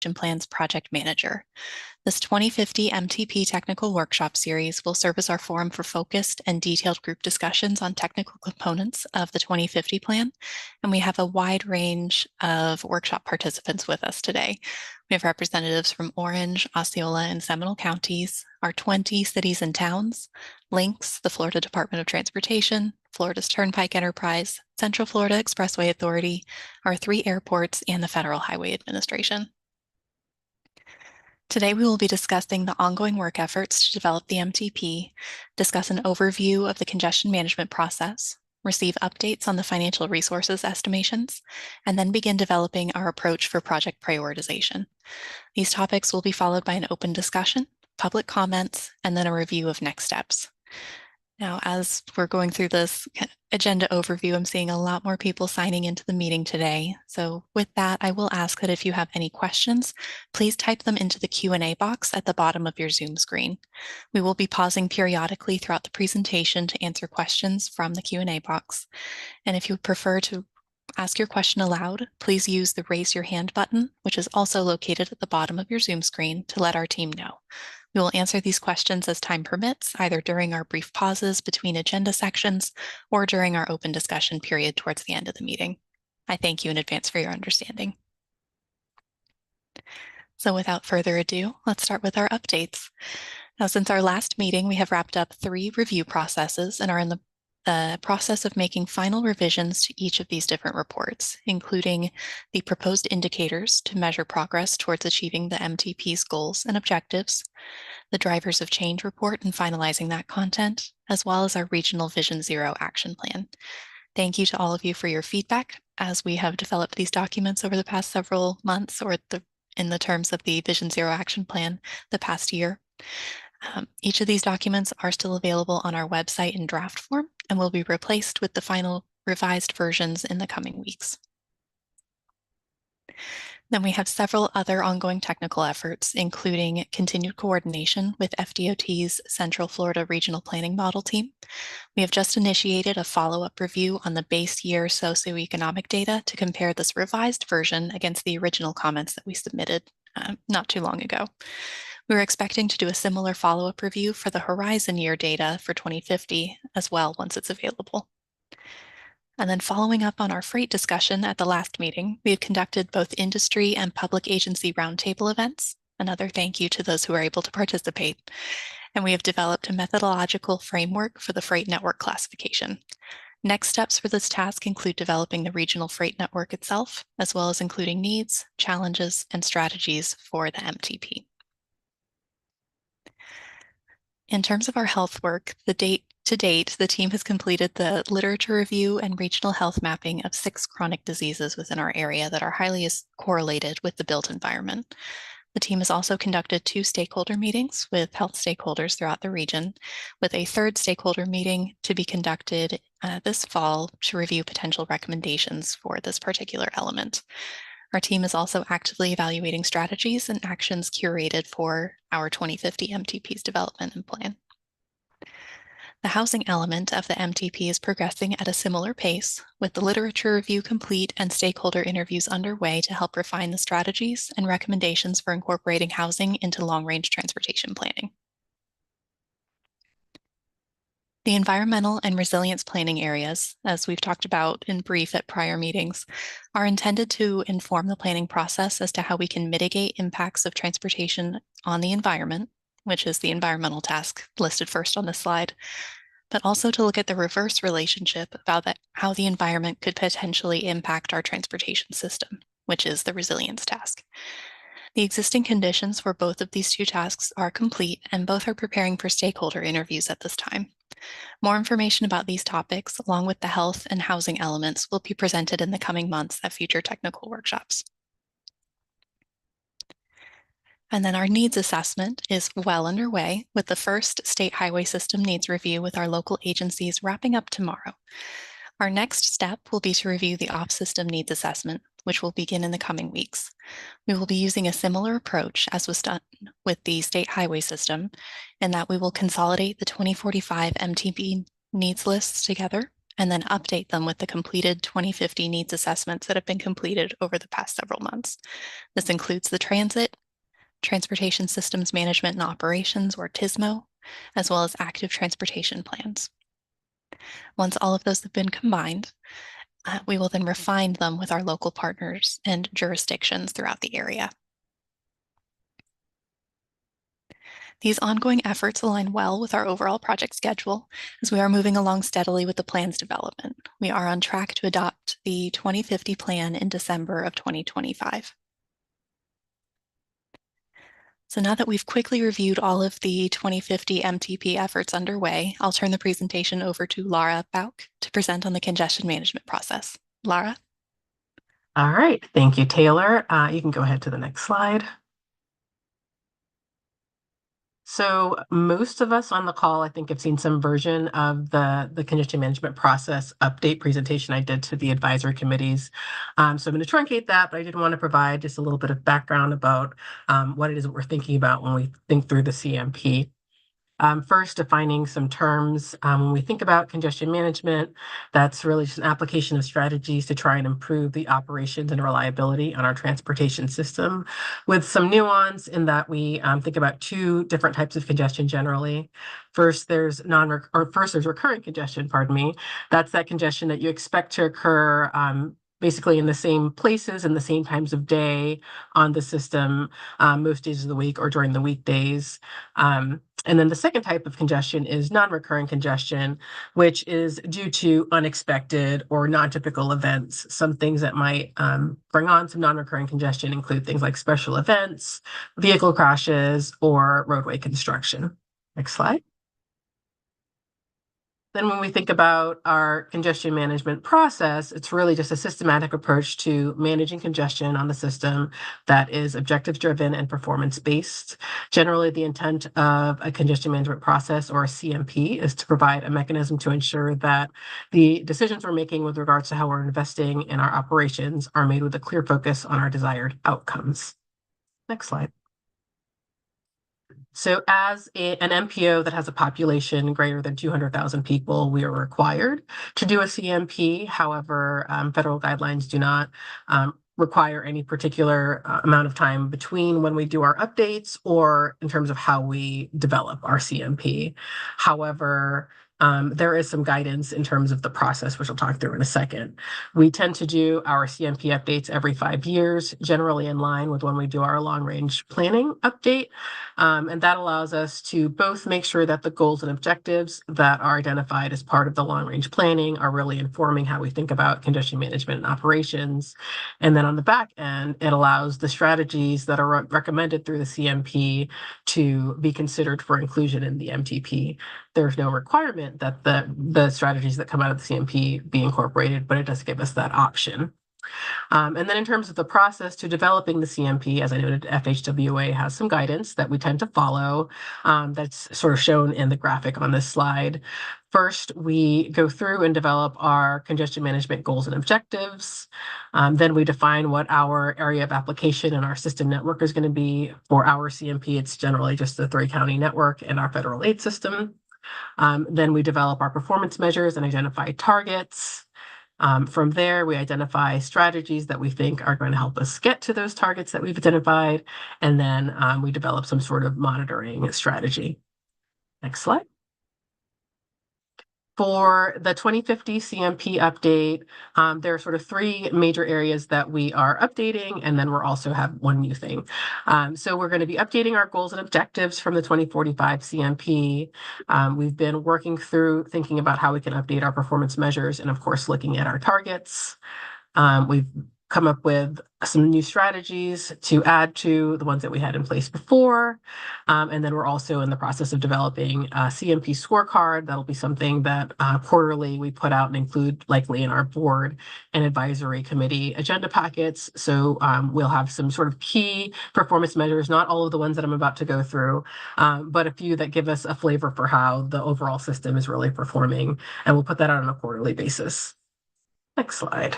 Plan's project manager. This 2050 MTP Technical Workshop series will serve as our forum for focused and detailed group discussions on technical components of the 2050 plan, and we have a wide range of workshop participants with us today. We have representatives from Orange, Osceola, and Seminole Counties, our 20 cities and towns, Lynx, the Florida Department of Transportation, Florida's Turnpike Enterprise, Central Florida Expressway Authority, our 3 airports, and the Federal Highway Administration. Today, we will be discussing the ongoing work efforts to develop the MTP, discuss an overview of the congestion management process, receive updates on the financial resources estimations, and then begin developing our approach for project prioritization. These topics will be followed by an open discussion, public comments, and then a review of next steps. Now, as we're going through this agenda overview, I'm seeing a lot more people signing into the meeting today. So with that, I will ask that if you have any questions, please type them into the Q&A box at the bottom of your Zoom screen. We will be pausing periodically throughout the presentation to answer questions from the Q&A box. And if you would prefer to ask your question aloud, please use the raise your hand button, which is also located at the bottom of your Zoom screen, to let our team know. We will answer these questions as time permits, either during our brief pauses between agenda sections or during our open discussion period towards the end of the meeting. I thank you in advance for your understanding. So without further ado, let's start with our updates. Now, since our last meeting, we have wrapped up 3 review processes and are in the process of making final revisions to each of these different reports, including the proposed indicators to measure progress towards achieving the MTP's goals and objectives, the Drivers of Change report and finalizing that content, as well as our Regional Vision Zero action plan. Thank you to all of you for your feedback as we have developed these documents over the past several months, or in the terms of the Vision Zero action plan, the past year. Each of these documents are still available on our website in draft form and will be replaced with the final revised versions in the coming weeks. Then we have several other ongoing technical efforts, including continued coordination with FDOT's Central Florida Regional Planning Model Team. We have just initiated a follow-up review on the base year socioeconomic data to compare this revised version against the original comments that we submitted not too long ago. We were expecting to do a similar follow-up review for the horizon year data for 2050 as well once it's available. And then following up on our freight discussion at the last meeting, we have conducted both industry and public agency roundtable events. Another thank you to those who are able to participate. And we have developed a methodological framework for the freight network classification. Next steps for this task include developing the regional freight network itself, as well as including needs, challenges, and strategies for the MTP. In terms of our health work, to date, the team has completed the literature review and regional health mapping of 6 chronic diseases within our area that are highly correlated with the built environment. The team has also conducted 2 stakeholder meetings with health stakeholders throughout the region, with a 3rd stakeholder meeting to be conducted this fall to review potential recommendations for this particular element. Our team is also actively evaluating strategies and actions curated for our 2050 MTP's development and plan. The housing element of the MTP is progressing at a similar pace, with the literature review complete and stakeholder interviews underway to help refine the strategies and recommendations for incorporating housing into long-range transportation planning. The environmental and resilience planning areas, as we've talked about in brief at prior meetings, are intended to inform the planning process as to how we can mitigate impacts of transportation on the environment, which is the environmental task listed first on this slide, but also to look at the reverse relationship about how the environment could potentially impact our transportation system, which is the resilience task. The existing conditions for both of these 2 tasks are complete, and both are preparing for stakeholder interviews at this time. More information about these topics, along with the health and housing elements, will be presented in the coming months at future technical workshops. And then our needs assessment is well underway, with the first state highway system needs review with our local agencies wrapping up tomorrow. Our next step will be to review the off-system needs assessment, which will begin in the coming weeks. We will be using a similar approach as was done with the state highway system, in that we will consolidate the 2045 MTP needs lists together and then update them with the completed 2050 needs assessments that have been completed over the past several months. This includes the Transportation Systems Management and Operations, or TSMO, as well as active transportation plans. Once all of those have been combined, we will then refine them with our local partners and jurisdictions throughout the area. These ongoing efforts align well with our overall project schedule as we are moving along steadily with the plan's development. We are on track to adopt the 2050 plan in December of 2025. So now that we've quickly reviewed all of the 2050 MTP efforts underway, I'll turn the presentation over to Laura Bauk to present on the congestion management process. Laura? All right, thank you, Taylor. You can go ahead to the next slide. So most of us on the call, I think, have seen some version of the congestion management process update presentation I did to the advisory committees. So I'm going to truncate that, but I did want to provide just a little bit of background about what it is that we're thinking about when we think through the CMP. First, defining some terms. When we think about congestion management, that's really just an application of strategies to try and improve the operations and reliability on our transportation system, with some nuance in that we think about two different types of congestion generally. First, there's recurrent congestion, pardon me. That's that congestion that you expect to occur basically in the same places and the same times of day on the system most days of the week or during the weekdays. And then the second type of congestion is non-recurring congestion, which is due to unexpected or non-typical events. Some things that might bring on some non-recurring congestion include things like special events, vehicle crashes, or roadway construction. Next slide. Then when we think about our congestion management process, it's really just a systematic approach to managing congestion on the system that is objective-driven and performance-based. Generally, the intent of a congestion management process, or a CMP, is to provide a mechanism to ensure that the decisions we're making with regards to how we're investing in our operations are made with a clear focus on our desired outcomes. Next slide. So as an MPO that has a population greater than 200,000 people, we are required to do a CMP. However, federal guidelines do not require any particular amount of time between when we do our updates or in terms of how we develop our CMP. However, there is some guidance in terms of the process, which I'll talk through in a second. We tend to do our CMP updates every 5 years, generally in line with when we do our long-range planning update. And that allows us to both make sure that the goals and objectives that are identified as part of the long-range planning are really informing how we think about congestion management and operations. And then on the back end, it allows the strategies that are recommended through the CMP to be considered for inclusion in the MTP. There's no requirement that the strategies that come out of the CMP be incorporated, but it does give us that option. And then in terms of the process to developing the CMP, as I noted, FHWA has some guidance that we tend to follow. That's sort of shown in the graphic on this slide. First, we go through and develop our congestion management goals and objectives. Then we define what our area of application and our system network is going to be. For our CMP, it's generally just the 3-county network and our federal aid system. Then we develop our performance measures and identify targets. From there, we identify strategies that we think are going to help us get to those targets that we've identified. And then we develop some sort of monitoring strategy. Next slide. For the 2050 CMP update, there are sort of 3 major areas that we are updating, and then we'll also have one new thing. So we're going to be updating our goals and objectives from the 2045 CMP. We've been working through thinking about how we can update our performance measures and, of course, looking at our targets. We've come up with some new strategies to add to the ones that we had in place before. And then we're also in the process of developing a CMP scorecard. That'll be something that quarterly we put out and include likely in our board and advisory committee agenda packets. So we'll have some sort of key performance measures, not all of the ones that I'm about to go through, but a few that give us a flavor for how the overall system is really performing. And we'll put that out on a quarterly basis. Next slide.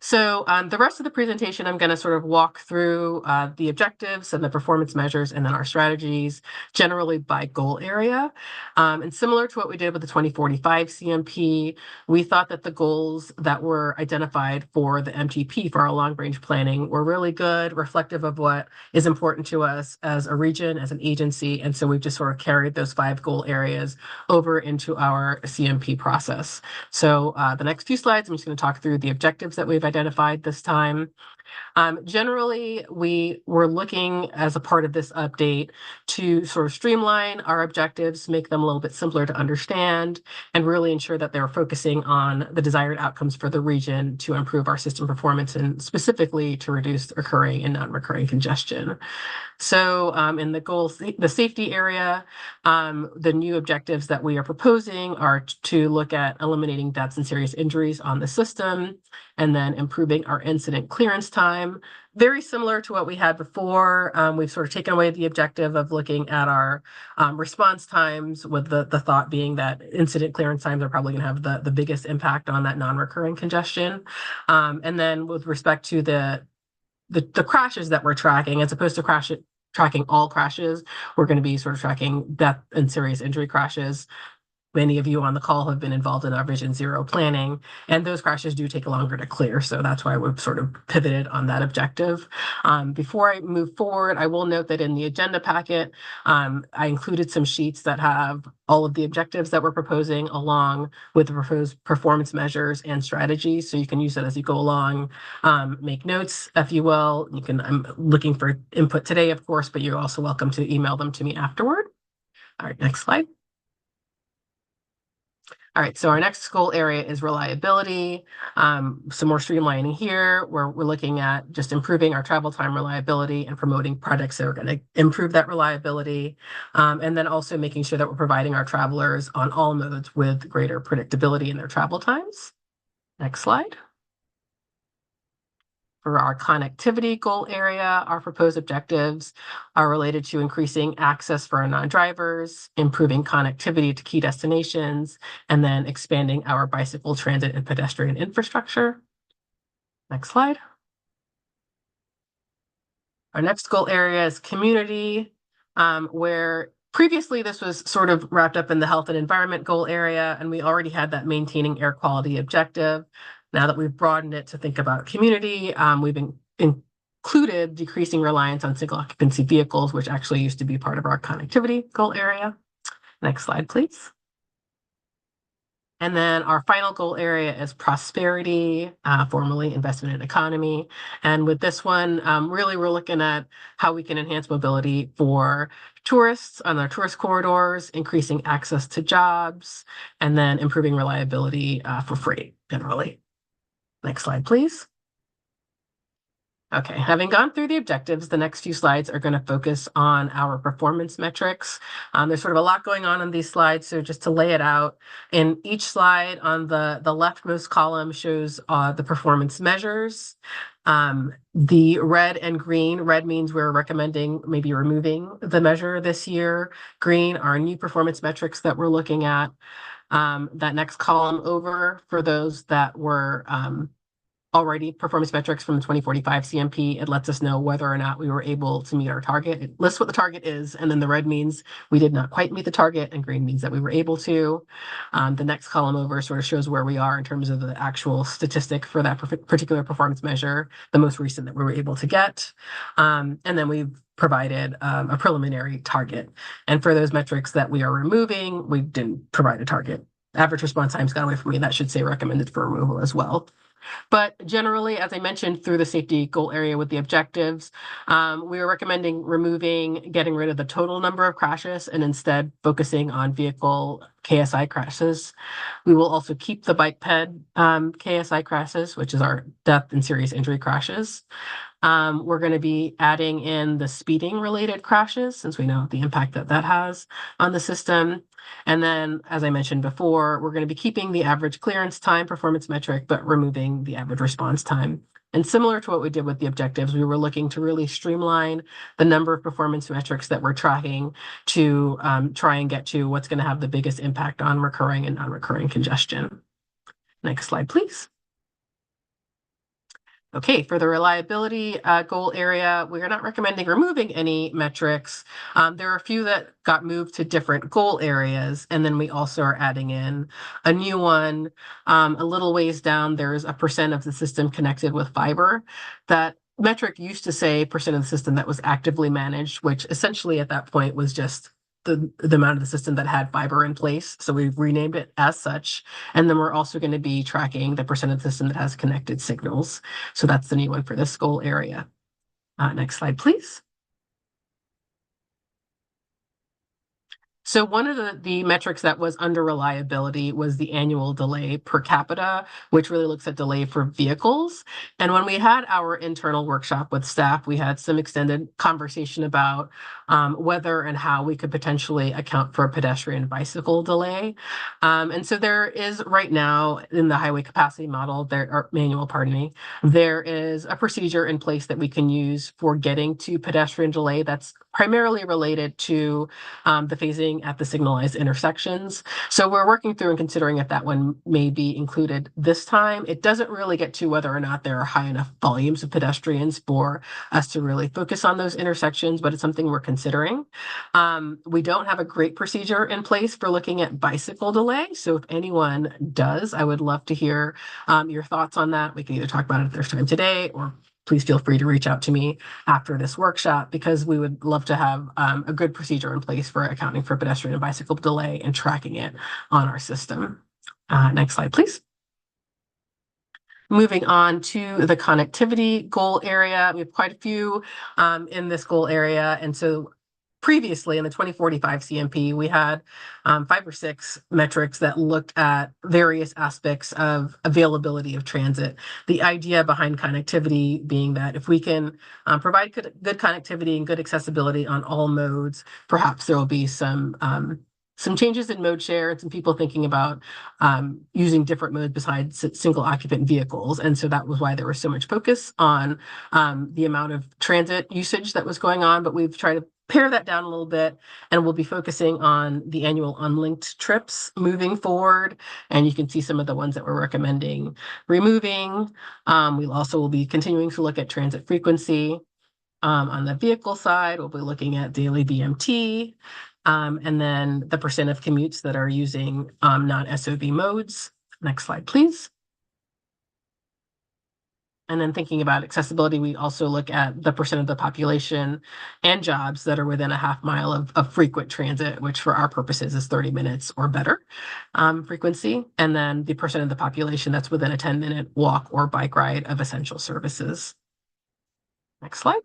So the rest of the presentation, I'm going to sort of walk through the objectives and the performance measures and then our strategies generally by goal area. And similar to what we did with the 2045 CMP, we thought that the goals that were identified for the MTP for our long range planning were really good, reflective of what is important to us as a region, as an agency. And so we've just sort of carried those 5 goal areas over into our CMP process. So the next few slides, I'm just going to talk through the objectives that we've identified this time. Generally, we were looking as a part of this update to sort of streamline our objectives, make them a little bit simpler to understand, and really ensure that they're focusing on the desired outcomes for the region to improve our system performance and specifically to reduce recurring and non-recurring congestion. So in the safety area, the new objectives that we are proposing are to look at eliminating deaths and serious injuries on the system, and then improving our incident clearance time. Very similar to what we had before. We've sort of taken away the objective of looking at our response times, with the thought being that incident clearance times are probably going to have the biggest impact on that non-recurring congestion. And then with respect to the crashes that we're tracking, as opposed to tracking all crashes, we're going to be sort of tracking death and serious injury crashes. Many of you on the call have been involved in our Vision Zero planning, and those crashes do take longer to clear. So that's why we've sort of pivoted on that objective. Before I move forward, I will note that in the agenda packet, I included some sheets that have all of the objectives that we're proposing along with the proposed performance measures and strategies. So you can use it as you go along, make notes, if you will. I'm looking for input today, of course, but you're also welcome to email them to me afterward. All right, next slide. All right, so our next goal area is reliability. Some more streamlining here, where we're looking at just improving our travel time reliability and promoting products that are going to improve that reliability. And then also making sure that we're providing our travelers on all modes with greater predictability in their travel times. Next slide. For our connectivity goal area, our proposed objectives are related to increasing access for our non-drivers, improving connectivity to key destinations, and then expanding our bicycle transit and pedestrian infrastructure. Next slide. Our next goal area is community, where previously this was sort of wrapped up in the health and environment goal area, and we already had that maintaining air quality objective. Now that we've broadened it to think about community, we've included decreasing reliance on single occupancy vehicles, which actually used to be part of our connectivity goal area. Next slide, please. And then our final goal area is prosperity, formerly investment in economy. And with this one, really we're looking at how we can enhance mobility for tourists on our tourist corridors, increasing access to jobs, and then improving reliability for freight generally. Next slide, please. Okay, having gone through the objectives, the next few slides are going to focus on our performance metrics. There's sort of a lot going on these slides, so just to lay it out, in each slide on the leftmost column shows the performance measures. The red and green, red means we're recommending maybe removing the measure this year. Green are new performance metrics that we're looking at. That next column over, for those that were already performance metrics from the 2045 CMP, it lets us know whether or not we were able to meet our target. It lists what the target is, and then the red means we did not quite meet the target, and green means that we were able to. The next column over sort of shows where we are in terms of the actual statistic for that particular performance measure, the most recent that we were able to get. And then we've provided a preliminary target. And for those metrics that we are removing, we didn't provide a target. Average response times got away from me. That should say recommended for removal as well. But generally, as I mentioned, through the safety goal area with the objectives, we are recommending getting rid of the total number of crashes and instead focusing on vehicle KSI crashes. We will also keep the bike ped KSI crashes, which is our death and serious injury crashes. We're going to be adding in the speeding related crashes, since we know the impact that that has on the system. And then, as I mentioned before, we're going to be keeping the average clearance time performance metric, but removing the average response time. And similar to what we did with the objectives, we were looking to really streamline the number of performance metrics that we're tracking to try and get to what's going to have the biggest impact on recurring and non-recurring congestion. Next slide, please. Okay, for the reliability goal area, we are not recommending removing any metrics. There are a few that got moved to different goal areas, and then we also are adding in a new one. A little ways down, there's a percent of the system connected with fiber. That metric used to say percent of the system that was actively managed, which essentially at that point was just the amount of the system that had fiber in place. So we've renamed it as such. And then we're also going to be tracking the percent of the system that has connected signals. So that's the new one for this goal area. Next slide, please. So one of the metrics that was under reliability was the annual delay per capita, which really looks at delay for vehicles. And when we had our internal workshop with staff, we had some extended conversation about whether and how we could potentially account for a pedestrian bicycle delay. And so there is right now in the highway capacity model, manual, pardon me, there is a procedure in place that we can use for getting to pedestrian delay that's primarily related to the phasing at the signalized intersections. So we're working through and considering if that one may be included this time. It doesn't really get to whether or not there are high enough volumes of pedestrians for us to really focus on those intersections, but it's something we're considering. We don't have a great procedure in place for looking at bicycle delay. So if anyone does, I would love to hear your thoughts on that. We can either talk about it if there's time today, or please feel free to reach out to me after this workshop, because we would love to have a good procedure in place for accounting for pedestrian and bicycle delay and tracking it on our system. Next slide, please. Moving on to the connectivity goal area, we have quite a few in this goal area. And so previously in the 2045 CMP, we had 5 or 6 metrics that looked at various aspects of availability of transit. The idea behind connectivity being that if we can provide good connectivity and good accessibility on all modes, perhaps there will be some changes in mode share and some people thinking about using different modes besides single occupant vehicles. And so that was why there was so much focus on the amount of transit usage that was going on, but we've tried to pare that down a little bit, and we'll be focusing on the annual unlinked trips moving forward. And you can see some of the ones that we're recommending removing. We also will be continuing to look at transit frequency. On the vehicle side, we'll be looking at daily VMT, and then the percent of commutes that are using non-SOV modes. Next slide, please. And then thinking about accessibility, we also look at the percent of the population and jobs that are within a half mile of frequent transit, which for our purposes is 30 minutes or better frequency. And then the percent of the population that's within a 10-minute walk or bike ride of essential services. Next slide.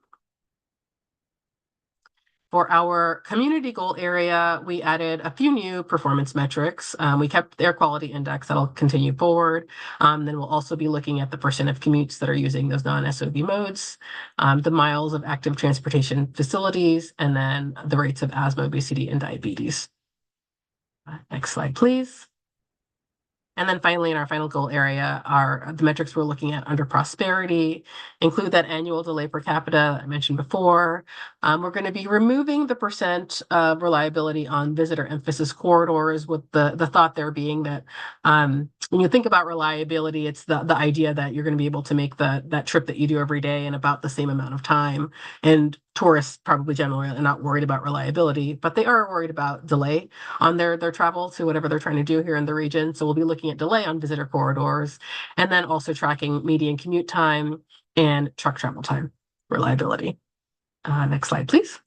For our community goal area, we added a few new performance metrics. We kept air quality index, that'll continue forward. Then we'll also be looking at the percent of commutes that are using those non-SOV modes, the miles of active transportation facilities, and then the rates of asthma, obesity, and diabetes. Next slide, please. And then finally, in our final goal area, are the metrics we're looking at under prosperity, include that annual delay per capita I mentioned before. We're going to be removing the percent of reliability on visitor emphasis corridors, with the thought there being that when you think about reliability, it's the idea that you're going to be able to make that trip that you do every day in about the same amount of time. And tourists probably generally are not worried about reliability, but they are worried about delay on their travel to whatever they're trying to do here in the region. So we'll be looking at delay on visitor corridors, and then also tracking median commute time and truck travel time reliability. Next slide, please.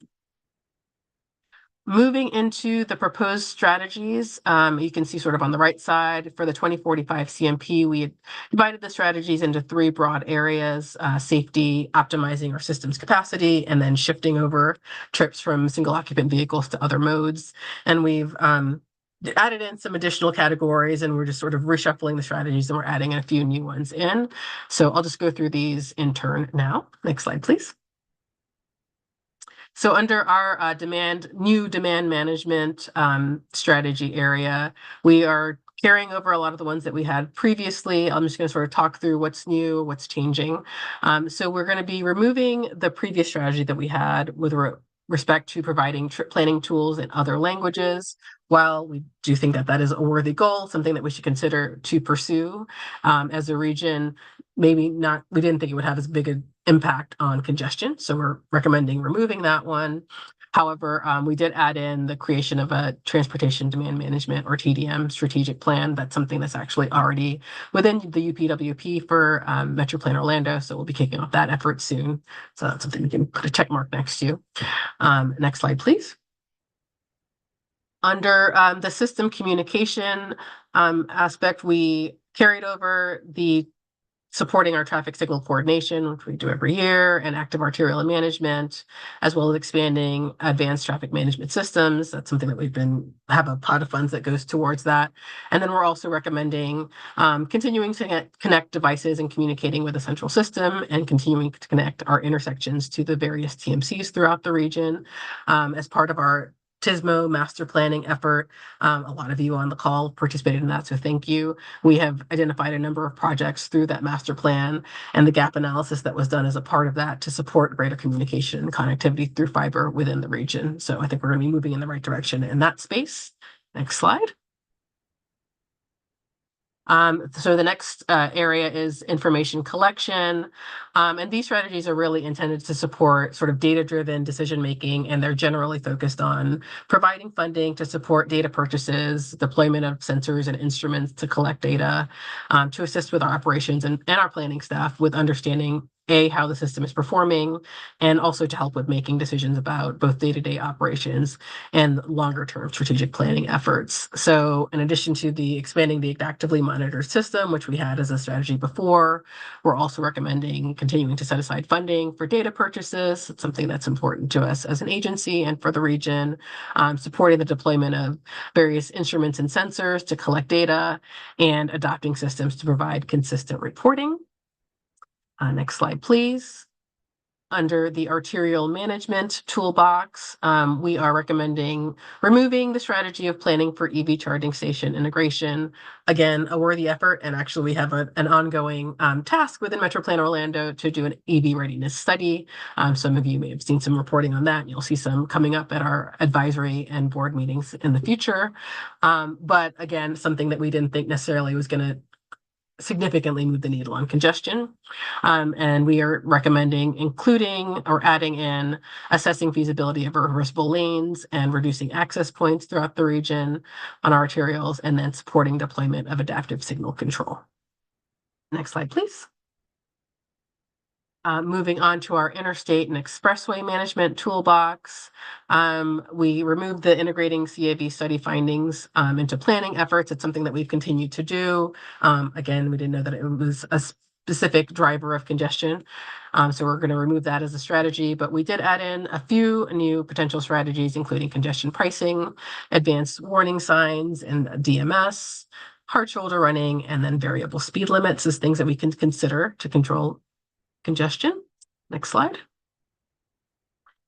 Moving into the proposed strategies, you can see sort of on the right side for the 2045 CMP, we divided the strategies into 3 broad areas: safety, optimizing our system's capacity, and then shifting over trips from single occupant vehicles to other modes. And we've added in some additional categories, and we're just sort of reshuffling the strategies, and we're adding a few new ones in. So I'll just go through these in turn now. Next slide, please. So under our new demand management strategy area, we are carrying over a lot of the ones that we had previously. I'm just going to sort of talk through what's new, what's changing. So we're going to be removing the previous strategy that we had with respect to providing trip planning tools in other languages. While we do think that that is a worthy goal, something that we should consider to pursue as a region, maybe not, we didn't think it would have as big an impact on congestion. So we're recommending removing that one. However, we did add in the creation of a transportation demand management or TDM strategic plan. That's something that's actually already within the UPWP for MetroPlan Orlando. So we'll be kicking off that effort soon. So that's something we can put a check mark next to. Next slide, please. Under the system communication aspect, we carried over the supporting our traffic signal coordination, which we do every year, and active arterial management, as well as expanding advanced traffic management systems. That's something that we've have a pot of funds that goes towards that. And then we're also recommending continuing to connect devices and communicating with a central system and continuing to connect our intersections to the various TMCs throughout the region as part of our TISMO master planning effort. A lot of you on the call participated in that, so thank you. We have identified a number of projects through that master plan and the gap analysis that was done as a part of that to support greater communication and connectivity through fiber within the region. So I think we're going to be moving in the right direction in that space. Next slide. So the next area is information collection. And these strategies are really intended to support sort of data-driven decision-making, and they're generally focused on providing funding to support data purchases, deployment of sensors and instruments to collect data, to assist with our operations and our planning staff with understanding how the system is performing, and also to help with making decisions about both day-to-day operations and longer-term strategic planning efforts. So in addition to the expanding the actively monitored system, which we had as a strategy before, we're also recommending continuing to set aside funding for data purchases. It's something that's important to us as an agency and for the region, supporting the deployment of various instruments and sensors to collect data, and adopting systems to provide consistent reporting. Next slide, please. Under the arterial management toolbox, we are recommending removing the strategy of planning for EV charging station integration. Again, a worthy effort, and actually we have an ongoing task within MetroPlan Orlando to do an EV readiness study. Some of you may have seen some reporting on that, and you'll see some coming up at our advisory and board meetings in the future. But again, something that we didn't think necessarily was going to significantly move the needle on congestion. And we are recommending including or adding in assessing feasibility of reversible lanes and reducing access points throughout the region on arterials, and then supporting deployment of adaptive signal control. Next slide, please. Moving on to our interstate and expressway management toolbox, we removed the integrating CAV study findings into planning efforts. It's something that we've continued to do. Again, we didn't know that it was a specific driver of congestion. So we're going to remove that as a strategy, but we did add in a few new potential strategies, including congestion pricing, advanced warning signs, and DMS, hard shoulder running, and then variable speed limits as things that we can consider to control congestion. Next slide.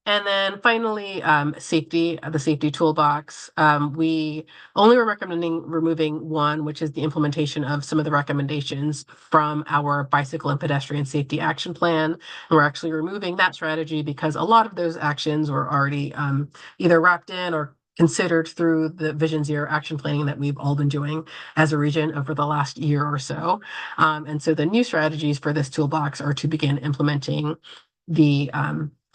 And then finally, safety, the safety toolbox. We only were recommending removing one, which is the implementation of some of the recommendations from our bicycle and pedestrian safety action plan. And we're actually removing that strategy because a lot of those actions were already either wrapped in or considered through the Vision Zero action planning that we've all been doing as a region over the last year or so. And so the new strategies for this toolbox are to begin implementing the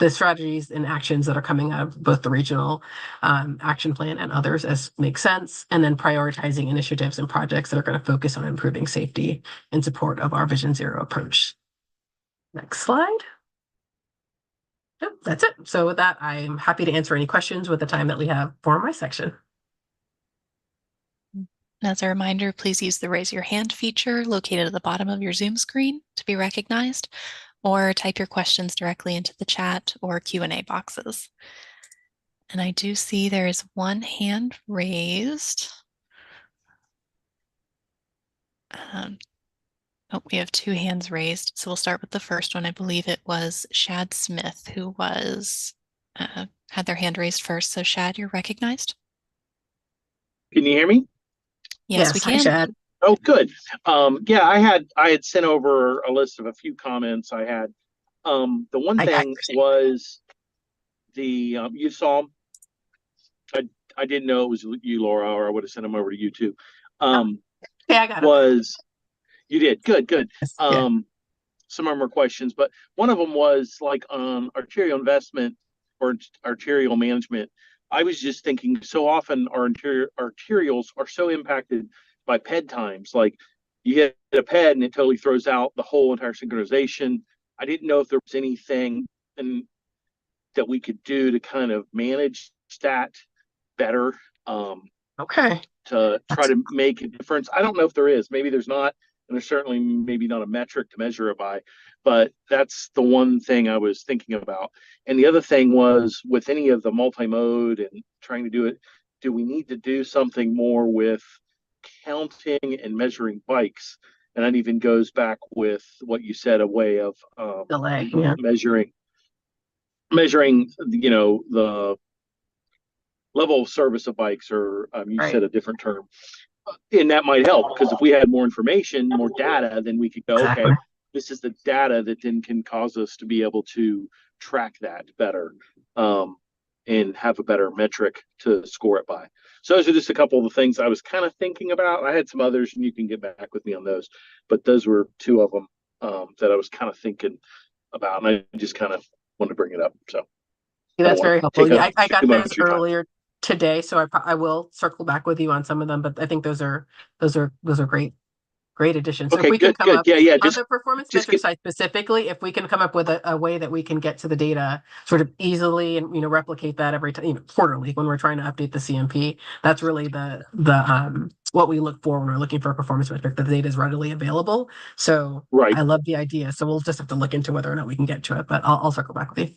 strategies and actions that are coming out of both the regional action plan and others as makes sense, and then prioritizing initiatives and projects that are going to focus on improving safety in support of our Vision Zero approach. Next slide. Yep, that's it. So with that, I'm happy to answer any questions with the time that we have for my section. As a reminder, please use the raise your hand feature located at the bottom of your Zoom screen to be recognized, or type your questions directly into the chat or Q&A boxes. And I do see there is one hand raised. We have two hands raised. So we'll start with the first one. I believe it was Shad Smith who was had their hand raised first. So Shad, you're recognized. Can you hear me? Yes, we can. Hi, Shad. Oh, good. Yeah, I had sent over a list of a few comments I had. The one thing was you saw them. I didn't know it was you, Laura, or I would have sent them over to you too. Yeah, I got it. Was You did good. Yeah. Some of them are questions, but one of them was like arterial investment or arterial management. I was just thinking so often our arterials are so impacted by ped times. Like you hit a ped and it totally throws out the whole entire synchronization. I didn't know if there was anything that we could do to kind of manage that better. Okay. To try to make a difference. I don't know if there is. Maybe there's not, and there's certainly maybe not a metric to measure it by. But that's the one thing I was thinking about. And the other thing was with any of the multi-mode and trying to do it, do we need to do something more with counting and measuring bikes? And that even goes back with what you said, a way of Delay. Yeah. measuring, the level of service of bikes, or you Right. said a different term. And that might help, because if we had more information, more data, then we could go, Exactly. okay, this is the data that then can cause us to be able to track that better, and have a better metric to score it by. So those are just a couple of the things I was kind of thinking about. I had some others, and you can get back with me on those, but those were two of them that I was kind of thinking about, and I just kind of wanted to bring it up. So Yeah, that's very helpful. Yeah, I got those your time. earlier today, so I will circle back with you on some of them. But I think those are great additions. So if Okay, we can good, come good. up Yeah, on the performance just metric side specifically, if we can come up with a way that we can get to the data sort of easily and replicate that every time, quarterly when we're trying to update the CMP, that's really the what we look for when we're looking for a performance metric. The data is readily available. So right. I love the idea. So we'll just have to look into whether or not we can get to it. But I'll circle back with you.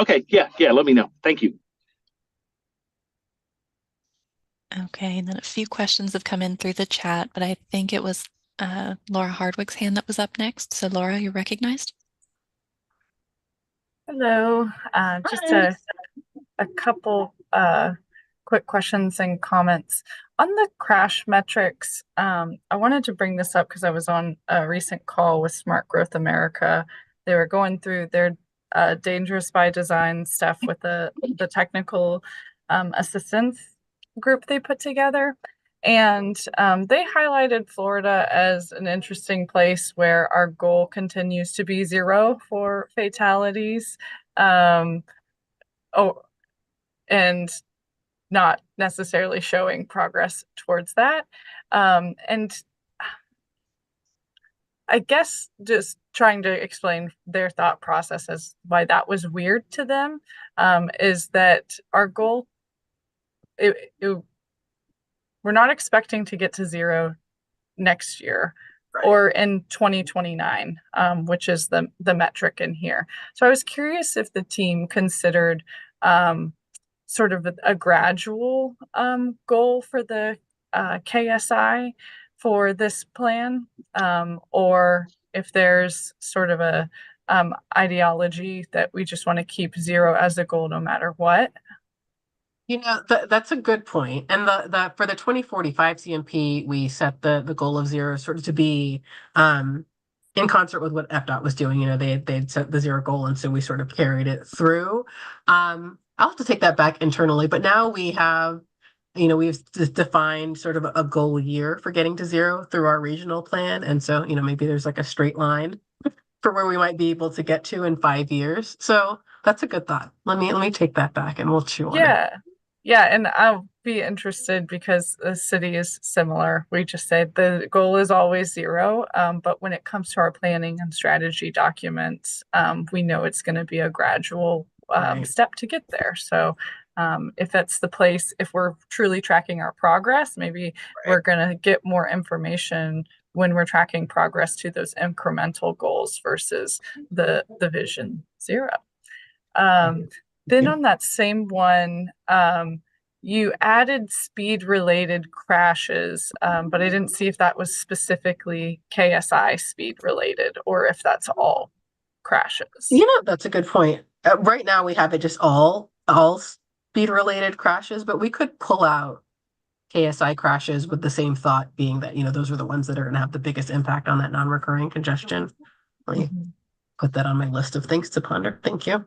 Okay, yeah, let me know. Thank you. Okay, and then a few questions have come in through the chat, but I think it was Laura Hardwick's hand that was up next. So Laura, you're recognized. Hello, just a couple quick questions and comments. On the crash metrics, I wanted to bring this up because I was on a recent call with Smart Growth America. They were going through their dangerous by design stuff with the technical assistance group they put together. And they highlighted Florida as an interesting place where our goal continues to be 0 for fatalities. And not necessarily showing progress towards that. And I guess just trying to explain their thought process as why that was weird to them, is that our goal, we're not expecting to get to 0 next year. Right. Or in 2029, which is the metric in here. So I was curious if the team considered sort of a gradual goal for the KSI for this plan, or if there's sort of a ideology that we just want to keep 0 as a goal no matter what. That's a good point. And the for the 2045 CMP, we set the goal of 0 sort of to be in concert with what FDOT was doing. They'd set the 0 goal, and so we sort of carried it through. I'll have to take that back internally, but now we have, we've defined sort of a goal year for getting to 0 through our regional plan. And so, maybe there's like a straight line for where we might be able to get to in 5 years. So that's a good thought. Let me take that back and we'll chew on it. Yeah, and I'll be interested because the city is similar. We just said the goal is always 0, but when it comes to our planning and strategy documents, we know it's going to be a gradual step to get there. So if that's the place, if we're truly tracking our progress, maybe we're going to get more information when we're tracking progress to those incremental goals versus the vision 0. Then on that same one, you added speed-related crashes, but I didn't see if that was specifically KSI speed-related or if that's all crashes. That's a good point. Right now we have it just all speed-related crashes, but we could pull out KSI crashes with the same thought being that, those are the ones that are going to have the biggest impact on that non-recurring congestion. Let me put that on my list of things to ponder. Thank you.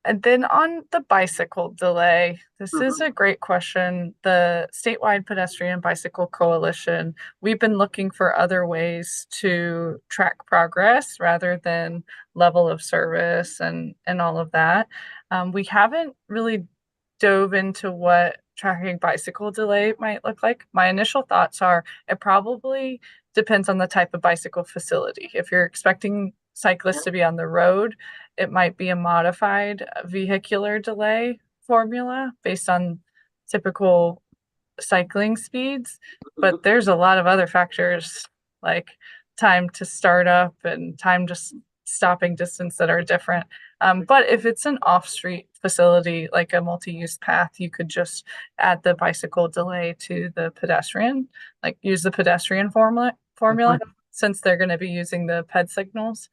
And then on the bicycle delay, this is a great question. The statewide pedestrian bicycle coalition, we've been looking for other ways to track progress rather than level of service and all of that. We haven't really dove into what tracking bicycle delay might look like. My initial thoughts are it probably depends on the type of bicycle facility. If you're expecting cyclists to be on the road, it might be a modified vehicular delay formula based on typical cycling speeds. But there's a lot of other factors like time to start up and time to stopping distance that are different. But if it's an off-street facility, like a multi-use path, you could just add the bicycle delay to the pedestrian, like use the pedestrian formula since they're going to be using the PED signals.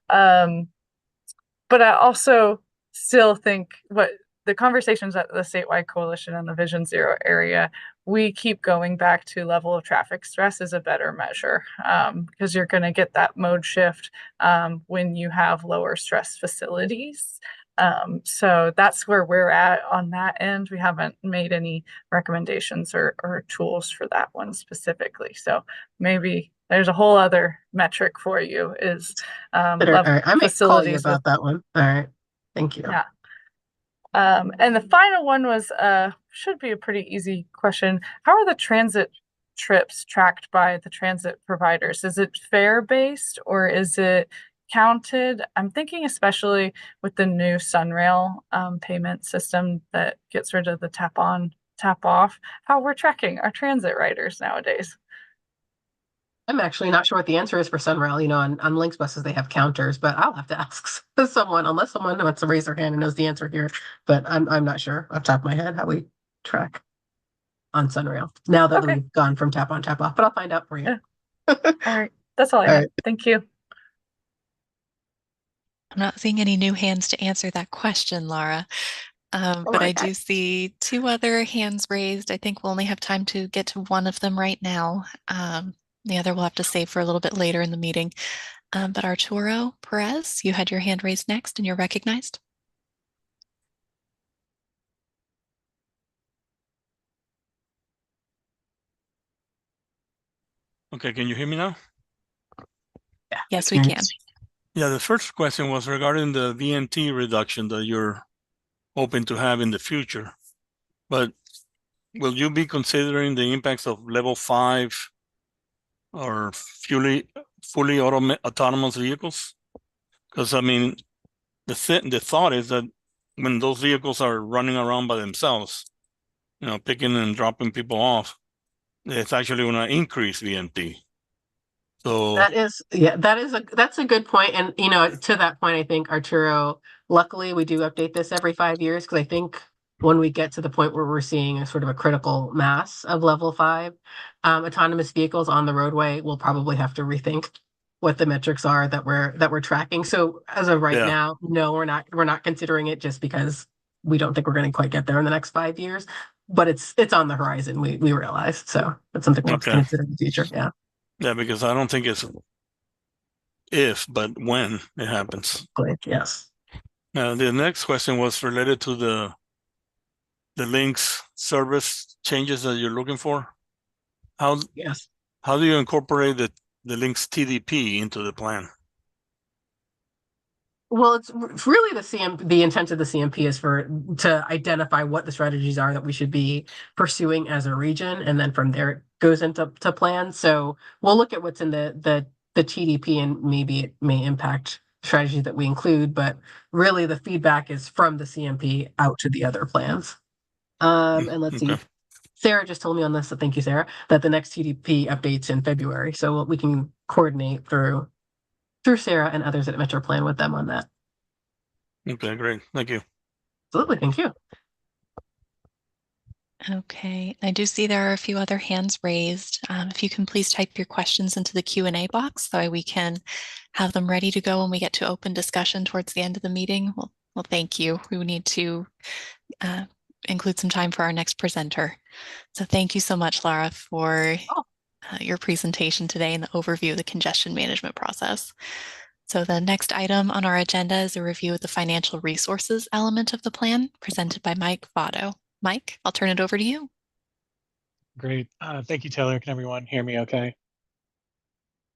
But I also still think what the conversations at the statewide coalition and the Vision Zero area, we keep going back to level of traffic stress is a better measure because you're going to get that mode shift when you have lower stress facilities. So that's where we're at on that end. We haven't made any recommendations or tools for that one specifically. So maybe there's a whole other metric for you is All right. I may call you facilities about that one. All right. Thank you. yeah. And the final one was should be a pretty easy question. How are the transit trips tracked by the transit providers? Is it fare based or is it counted? I'm thinking especially with the new Sunrail payment system that gets rid of the tap on, tap off, how we're tracking our transit riders nowadays. I'm actually not sure what the answer is for Sunrail. You know, on Lynx buses, they have counters, but I'll have to ask someone, unless someone wants to raise their hand and knows the answer here. But I'm not sure off the top of my head how we track on Sunrail now that Okay. we've gone from tap on, tap off, but I'll find out for you. Yeah. All right. That's all I All have. right. Thank you. I'm not seeing any new hands to answer that question, Laura. But I do see two other hands raised. I think we'll only have time to get to one of them right now. The other we'll have to save for a little bit later in the meeting. But Arturo Perez, you had your hand raised next and you're recognized. Okay, can you hear me now? Yeah. Yes, we can. Yeah, the first question was regarding the VNT reduction that you're hoping to have in the future. But will you be considering the impacts of level 5 or fully autonomous vehicles? Because I mean, the thought is that when those vehicles are running around by themselves, you know, picking and dropping people off, it's actually going to increase VNT. So that's a good point. And you know, to that point, I think Arturo, luckily we do update this every 5 years because I think when we get to the point where we're seeing a sort of a critical mass of level 5 autonomous vehicles on the roadway, we'll probably have to rethink what the metrics are that we're tracking. So as of right now, no, we're not considering it just because we don't think we're going to quite get there in the next 5 years. But it's on the horizon. We realize, so that's something we'll consider in the future. Yeah. Yeah, because I don't think it's if, but when it happens. Yes. The next question was related to the links service changes that you're looking for. How do you incorporate the links TDP into the plan? Well, it's really the intent of the CMP is to identify what the strategies are that we should be pursuing as a region, and then from there it goes into plans. So we'll look at what's in the TDP, and maybe it may impact strategies that we include, but really the feedback is from the CMP out to the other plans. And let's see. Sarah just told me on this, so thank you, Sarah, that the next TDP updates in February. So we can coordinate through Sarah and others at MetroPlan with them on that. Okay, great. Thank you. Absolutely. Thank you. Okay, I do see there are a few other hands raised. If you can please type your questions into the Q&A box so we can have them ready to go when we get to open discussion towards the end of the meeting. Well, thank you. We need to include some time for our next presenter. So thank you so much, Laura, for your presentation today and the overview of the congestion management process. So the next item on our agenda is a review of the financial resources element of the plan presented by Mike Votto. Mike, I'll turn it over to you. Great. Thank you, Taylor. Can everyone hear me okay?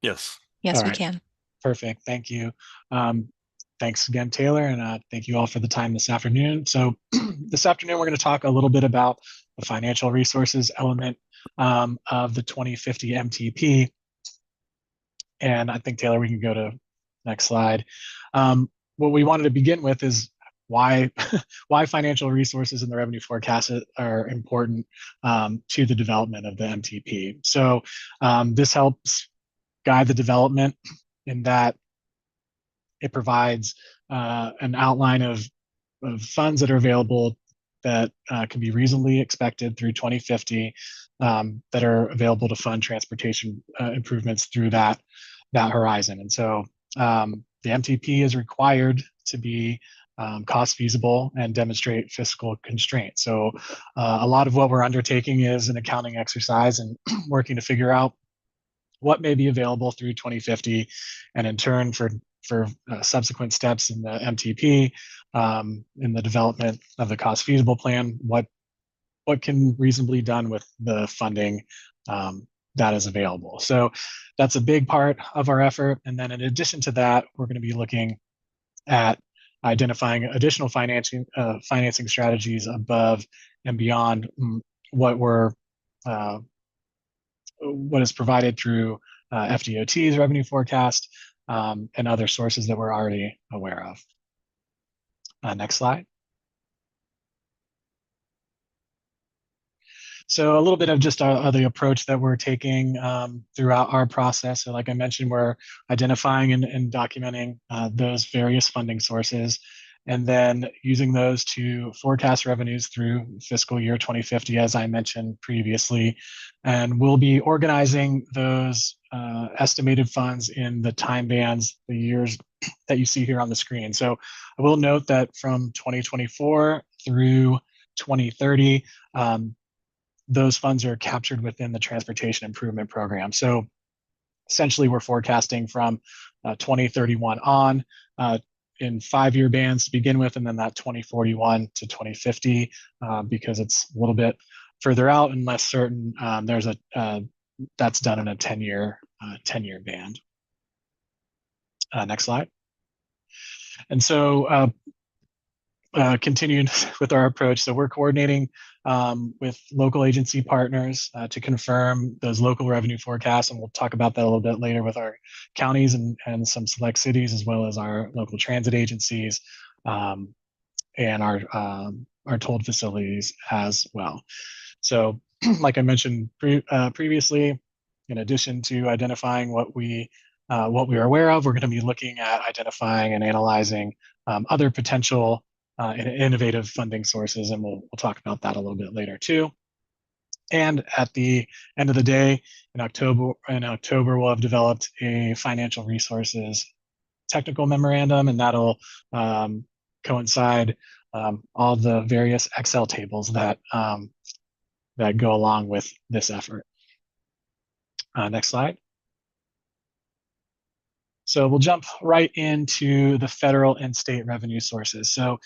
Yes. Yes, All we right. can. Perfect. Thank you. Thanks again, Taylor, and thank you all for the time this afternoon. So this afternoon, we're going to talk a little bit about the financial resources element of the 2050 MTP. And I think, Taylor, we can go to next slide. What we wanted to begin with is why why financial resources and the revenue forecast are important to the development of the MTP. So this helps guide the development in that it provides an outline of funds that are available that can be reasonably expected through 2050 that are available to fund transportation improvements through that horizon. And so the MTP is required to be cost feasible and demonstrate fiscal constraint. So a lot of what we're undertaking is an accounting exercise and working to figure out what may be available through 2050, and in turn for subsequent steps in the MTP, in the development of the cost feasible plan, what can reasonably be done with the funding that is available. So that's a big part of our effort. And then in addition to that, we're going to be looking at identifying additional financing strategies above and beyond what is provided through FDOT's revenue forecast and other sources that we're already aware of. Next slide. So a little bit of just the approach that we're taking throughout our process. So like I mentioned, we're identifying and documenting those various funding sources, and then using those to forecast revenues through fiscal year 2050, as I mentioned previously. And we'll be organizing those estimated funds in the time bands, the years that you see here on the screen. So I will note that from 2024 through 2030, those funds are captured within the Transportation Improvement Program. So essentially, we're forecasting from 2031 on in 5-year bands to begin with, and then that 2041 to 2050, because it's a little bit further out and less certain. That's done in a 10-year band. Next slide. And so continued with our approach. So we're coordinating with local agency partners to confirm those local revenue forecasts, and we'll talk about that a little bit later with our counties and some select cities, as well as our local transit agencies and our tolled facilities as well. So like I mentioned previously, in addition to identifying what we are aware of, we're going to be looking at identifying and analyzing other potential innovative funding sources, and we'll talk about that a little bit later too. And at the end of the day, in October, we'll have developed a financial resources technical memorandum, and that'll coincide all the various Excel tables that go along with this effort. Next slide. So we'll jump right into the federal and state revenue sources. So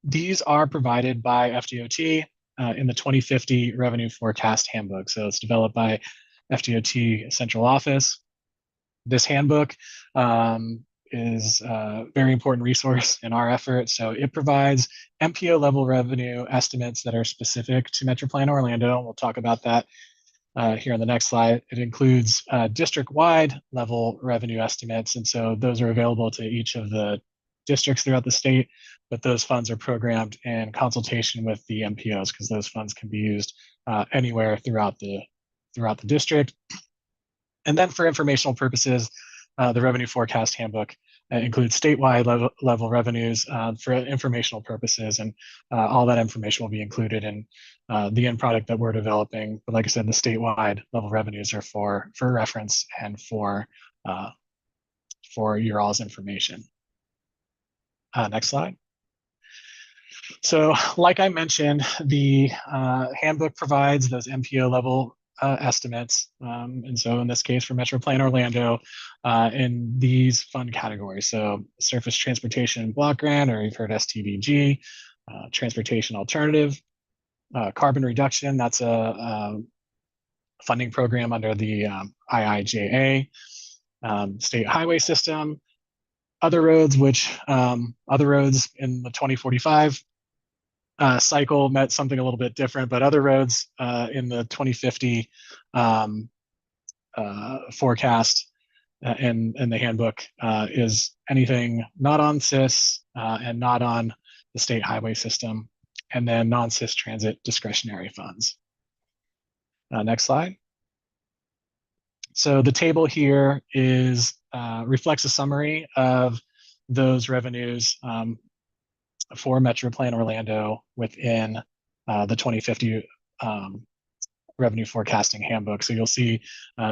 these are provided by FDOT in the 2050 Revenue Forecast Handbook. So it's developed by FDOT Central Office. This handbook is a very important resource in our effort. So it provides MPO level revenue estimates that are specific to MetroPlan Orlando. We'll talk about that here on the next slide. It includes district-wide level revenue estimates, and so those are available to each of the districts throughout the state, but those funds are programmed in consultation with the MPOs, because those funds can be used anywhere throughout the district. And then for informational purposes, the Revenue Forecast Handbook includes statewide level revenues for informational purposes, and all that information will be included in the end product that we're developing. But like I said, the statewide level revenues are for reference and for your all's information. Next slide. So like I mentioned, the handbook provides those MPO level estimates. And so in this case for MetroPlan Orlando, in these fund categories. So surface transportation block grant, or you've heard STBG, transportation alternative, carbon reduction, that's a funding program under the IIJA, state highway system, other roads, which other roads in the 2045 cycle met something a little bit different, but other roads in the 2050 forecast in the handbook is anything not on CIS and not on the state highway system, and then non-CIS transit discretionary funds. Next slide. So the table here is reflects a summary of those revenues for MetroPlan Orlando within the 2050 revenue forecasting handbook. So you'll see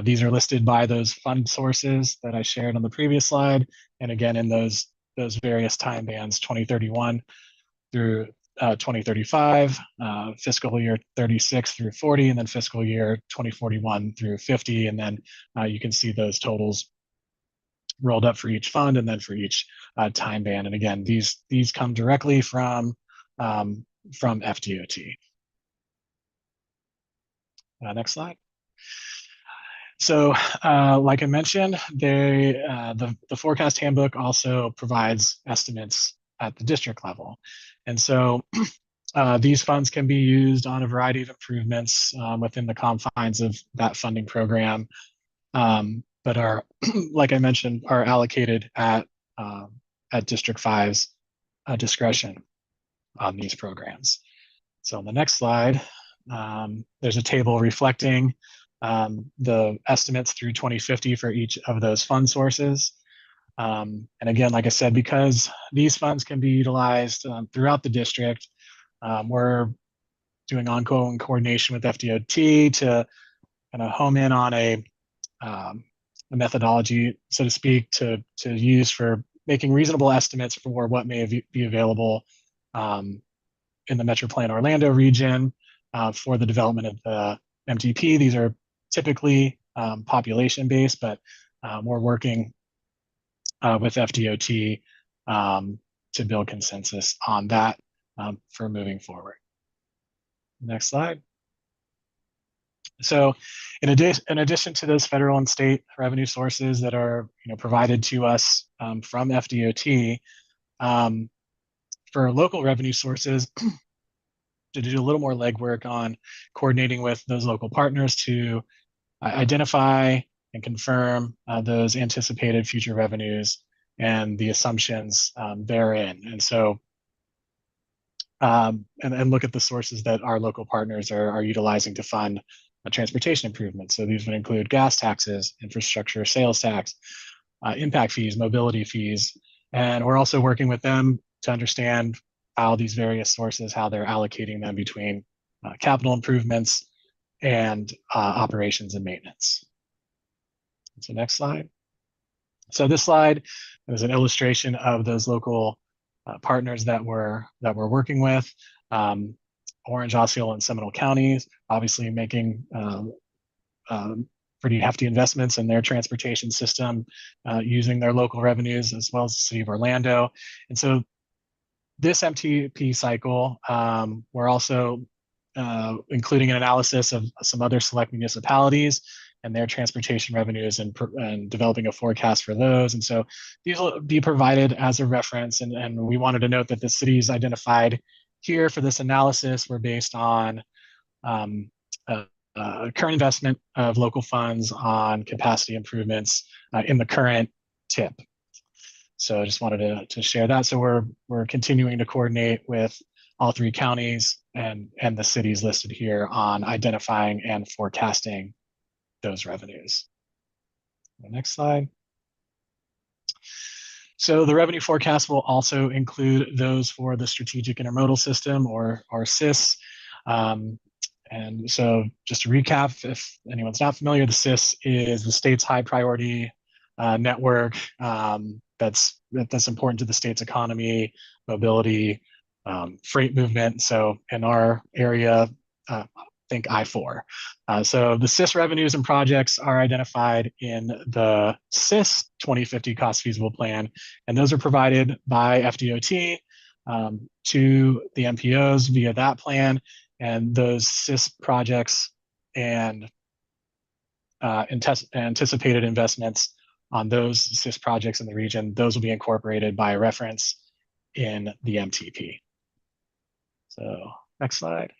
these are listed by those fund sources that I shared on the previous slide, and again in those various time bands, 2031 through 2035, fiscal year 36 through 40, and then fiscal year 2041 through 50, and then you can see those totals rolled up for each fund and then for each time band. And again, these come directly from FDOT. Next slide. So like I mentioned, the forecast handbook also provides estimates at the district level. And so these funds can be used on a variety of improvements within the confines of that funding program, but are, like I mentioned, are allocated at District 5's discretion on these programs. So on the next slide, there's a table reflecting the estimates through 2050 for each of those fund sources. And again, like I said, because these funds can be utilized throughout the district, we're doing ongoing coordination with FDOT to kind of home in on a methodology, so to speak, to use for making reasonable estimates for what may be available in the MetroPlan Orlando region for the development of the MTP. These are typically population-based, but we're working with FDOT to build consensus on that for moving forward. Next slide. So in addition to those federal and state revenue sources that are provided to us from FDOT, for local revenue sources, to do a little more legwork on coordinating with those local partners to identify and confirm those anticipated future revenues and the assumptions therein. And so, and look at the sources that our local partners are utilizing to fund transportation improvements. So these would include gas taxes, infrastructure sales tax, impact fees, mobility fees. And we're also working with them to understand how these various sources, how they're allocating them between capital improvements and operations and maintenance. So next slide. So this slide is an illustration of those local partners that we're working with. Orange, Osceola, and Seminole Counties, obviously making pretty hefty investments in their transportation system using their local revenues, as well as the city of Orlando. And so this MTP cycle, we're also including an analysis of some other select municipalities and their transportation revenues and developing a forecast for those. And so these will be provided as a reference. And we wanted to note that the cities identified here for this analysis were based on current investment of local funds on capacity improvements in the current TIP. So I just wanted to share that. So we're continuing to coordinate with all three counties and the cities listed here on identifying and forecasting those revenues. The next slide. So the revenue forecast will also include those for the strategic intermodal system or SIS. And so just to recap, if anyone's not familiar, the SIS is the state's high priority network that's important to the state's economy, mobility, freight movement. So in our area, think I-4. So the SIS revenues and projects are identified in the SIS 2050 cost feasible plan, and those are provided by FDOT to the MPOs via that plan, and those SIS projects and anticipated investments on those SIS projects in the region, those will be incorporated by reference in the MTP. So next slide.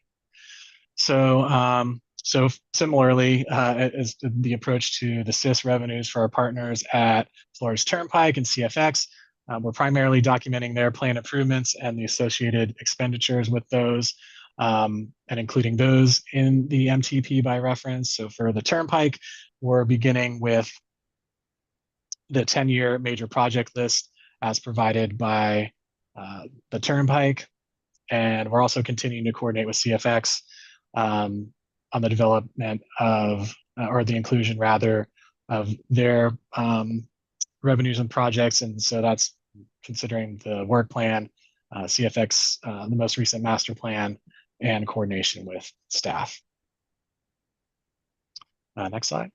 So similarly, as the approach to the SIS revenues for our partners at Flores Turnpike and CFX, we're primarily documenting their plan improvements and the associated expenditures with those, and including those in the MTP by reference. So for the Turnpike, we're beginning with the 10-year major project list as provided by the Turnpike. And we're also continuing to coordinate with CFX on the development of, or the inclusion rather, of their revenues and projects. And so that's considering the work plan, CFX, the most recent master plan, and coordination with staff. Next slide.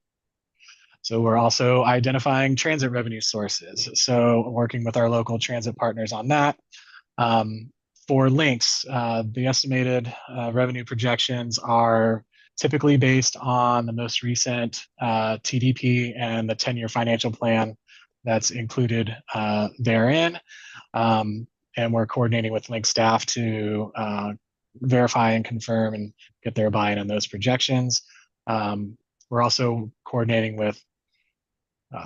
So we're also identifying transit revenue sources. So working with our local transit partners on that. For links, the estimated revenue projections are typically based on the most recent TDP and the 10-year financial plan that's included therein. And we're coordinating with Link staff to verify and confirm and get their buy-in on those projections. We're also coordinating with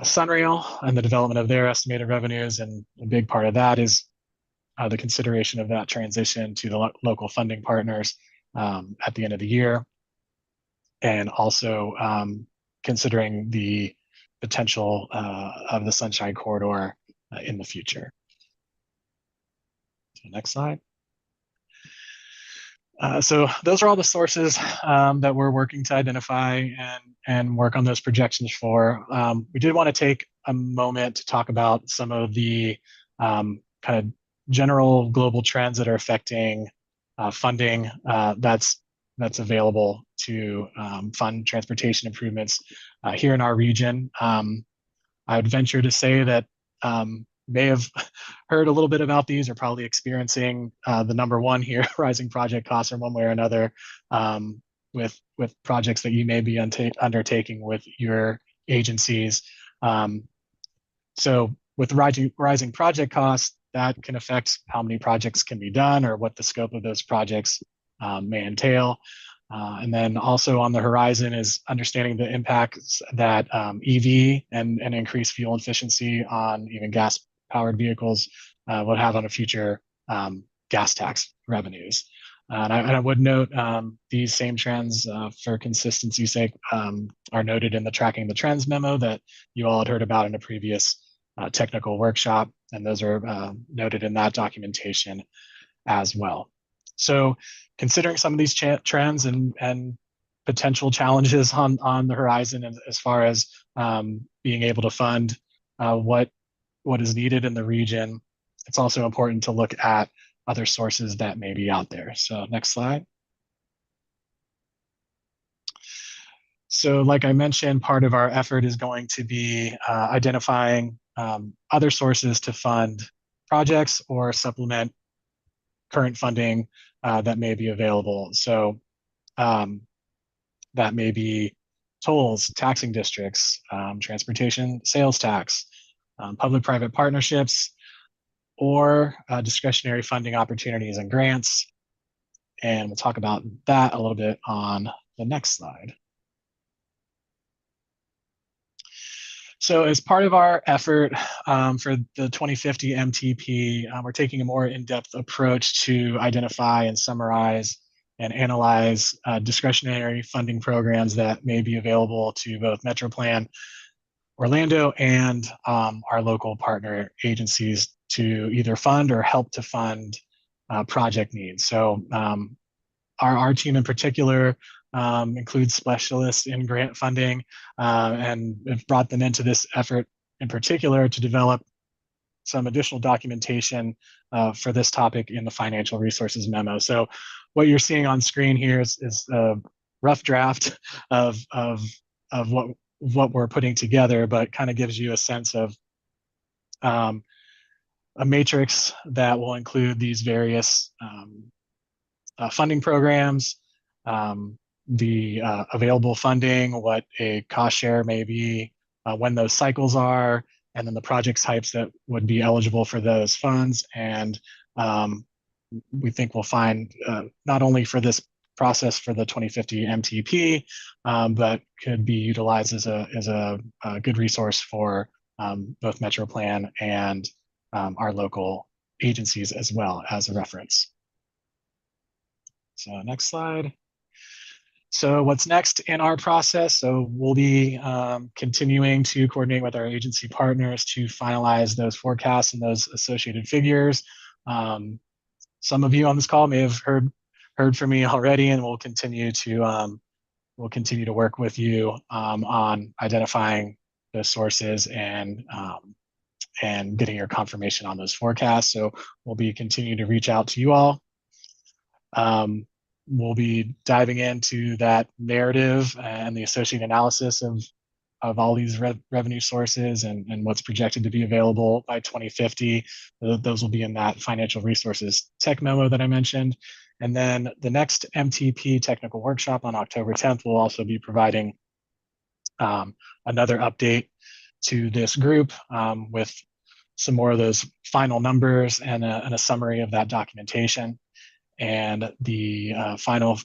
Sunrail and the development of their estimated revenues, and a big part of that is the consideration of that transition to the local funding partners at the end of the year, and also considering the potential of the Sunshine Corridor in the future. So next slide. So those are all the sources that we're working to identify and work on those projections for. We did want to take a moment to talk about some of the kind of general global trends that are affecting funding that's available to fund transportation improvements here in our region. I would venture to say that may have heard a little bit about these, or probably experiencing the number one here, rising project costs in one way or another, with projects that you may be undertaking with your agencies. So with rising project costs, that can affect how many projects can be done or what the scope of those projects may entail. And then also on the horizon is understanding the impacts that EV and increased fuel efficiency on even gas-powered vehicles would have on a future gas tax revenues. And I would note these same trends for consistency's sake are noted in the Tracking the Trends memo that you all had heard about in a previous technical workshop, and those are noted in that documentation as well. So considering some of these trends and potential challenges on the horizon, as far as being able to fund what is needed in the region, it's also important to look at other sources that may be out there. So next slide. So like I mentioned, part of our effort is going to be identifying other sources to fund projects or supplement current funding that may be available. So that may be tolls, taxing districts, transportation sales tax, public-private partnerships, or discretionary funding opportunities and grants. And we'll talk about that a little bit on the next slide. So as part of our effort for the 2050 MTP, we're taking a more in-depth approach to identify and summarize and analyze discretionary funding programs that may be available to both MetroPlan Orlando and our local partner agencies to either fund or help to fund project needs. So our team in particular includes specialists in grant funding, and have brought them into this effort in particular to develop some additional documentation for this topic in the financial resources memo. So what you're seeing on screen here is rough draft of what we're putting together, but kind of gives you a sense of a matrix that will include these various funding programs, the available funding, what a cost share may be, when those cycles are, and then the project types that would be eligible for those funds. And we think we'll find not only for this process for the 2050 MTP, but could be utilized as a good resource for both MetroPlan and our local agencies as well as a reference. So next slide. So what's next in our process? So we'll be continuing to coordinate with our agency partners to finalize those forecasts and those associated figures. Some of you on this call may have heard from me already, and we'll continue to work with you on identifying those sources and getting your confirmation on those forecasts. So we'll be continuing to reach out to you all. We'll be diving into that narrative and the associated analysis of all these revenue sources and what's projected to be available by 2050. Those will be in that financial resources tech memo that I mentioned. And then the next MTP Technical Workshop on October 10th will also be providing another update to this group with some more of those final numbers and a summary of that documentation. And the final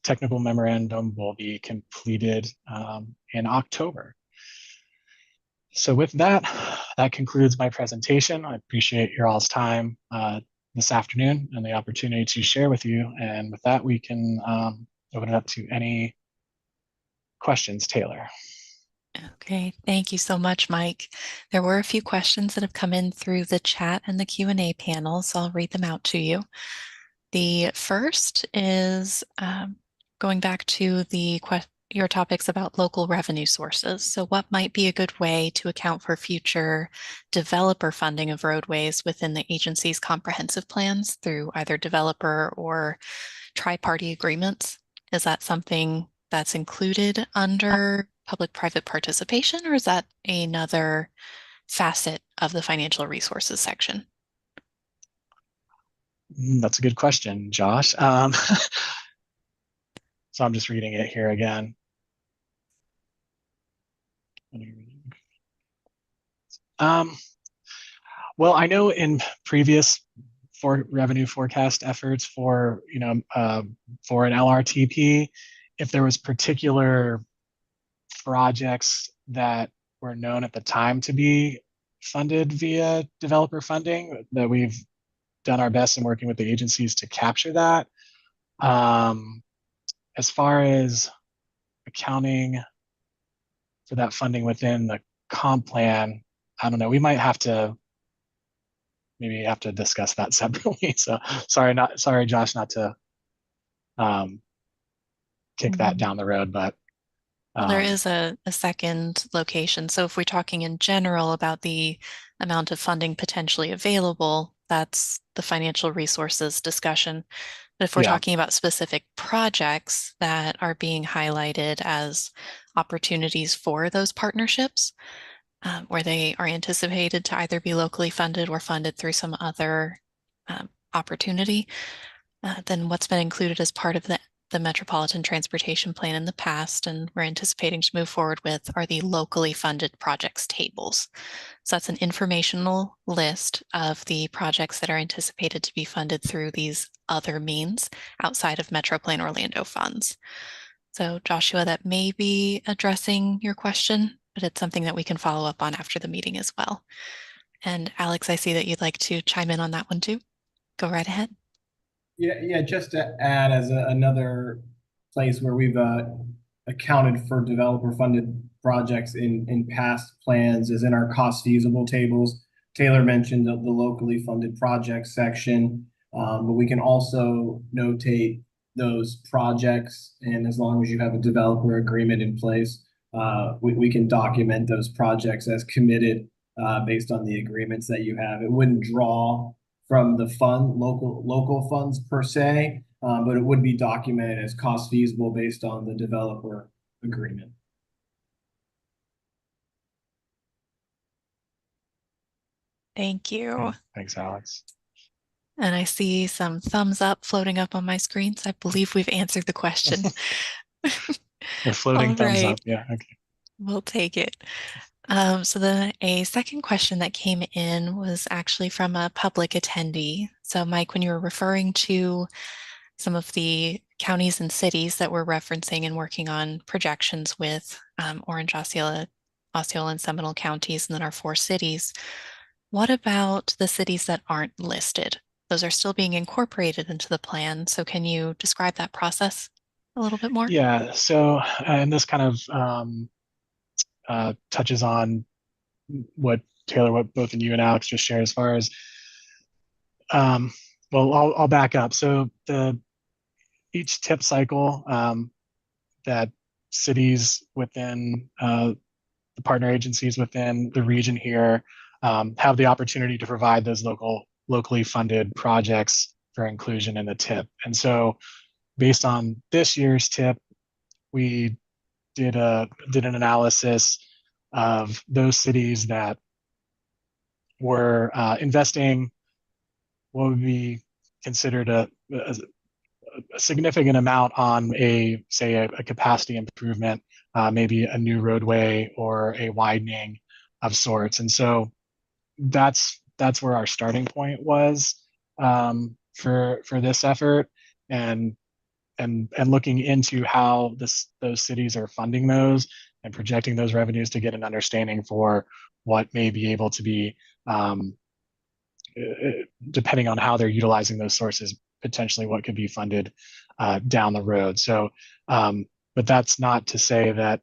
technical memorandum will be completed in October. So with that, that concludes my presentation. I appreciate your all's time this afternoon and the opportunity to share with you. And with that, we can open it up to any questions. Taylor. Okay, thank you so much, Mike. There were a few questions that have come in through the chat and the Q&A panel, so I'll read them out to you. The first is going back to your topics about local revenue sources. So what might be a good way to account for future developer funding of roadways within the agency's comprehensive plans through either developer or tri-party agreements? Is that something that's included under public-private participation, or is that another facet of the financial resources section? That's a good question, Josh. So I'm just reading it here again. Well, I know in previous revenue forecast efforts for an LRTP, if there was particular projects that were known at the time to be funded via developer funding, that we've done our best in working with the agencies to capture that. As far as accounting for that funding within the comp plan, I don't know. We might have to discuss that separately. So sorry, Josh, not to kick that down the road, but well, there is a second location. So if we're talking in general about the amount of funding potentially available, that's the financial resources discussion. But if we're talking about specific projects that are being highlighted as opportunities for those partnerships, where they are anticipated to either be locally funded or funded through some other opportunity, then what's been included as part of the Metropolitan Transportation Plan in the past, and we're anticipating to move forward with, are the locally funded projects tables. So that's an informational list of the projects that are anticipated to be funded through these other means outside of MetroPlan Orlando funds. So Joshua, that may be addressing your question, but it's something that we can follow up on after the meeting as well. And Alex, I see that you'd like to chime in on that one too. Go right ahead. Yeah. Just to add as another place where we've accounted for developer-funded projects in past plans is in our cost feasible tables. Taylor mentioned the locally funded projects section, but we can also notate those projects, and as long as you have a developer agreement in place, we can document those projects as committed based on the agreements that you have. It wouldn't draw from the local funds per se, but it would be documented as cost feasible based on the developer agreement. Thank you. Thanks, Alex. And I see some thumbs up floating up on my screen, so I believe we've answered the question. They're floating All thumbs right. up. Yeah, okay. We'll take it. So then a second question that came in was actually from a public attendee. So Mike, when you were referring to some of the counties and cities that we're referencing and working on projections with Orange, Osceola, and Seminole counties, and then our 4 cities, what about the cities that aren't listed? Those are still being incorporated into the plan. So can you describe that process a little bit more? Yeah, so and this kind of touches on what Taylor, what both of you and Alex just shared as far as well, I'll back up. So each tip cycle that cities within the partner agencies within the region here have the opportunity to provide those locally funded projects for inclusion in the tip. And so based on this year's tip, we did an analysis of those cities that were investing what would be considered a significant amount on a capacity improvement, maybe a new roadway or a widening of sorts. And so that's where our starting point was for this effort, and looking into how those cities are funding those and projecting those revenues to get an understanding for what may be able to be depending on how they're utilizing those sources, potentially what could be funded down the road. So, but that's not to say that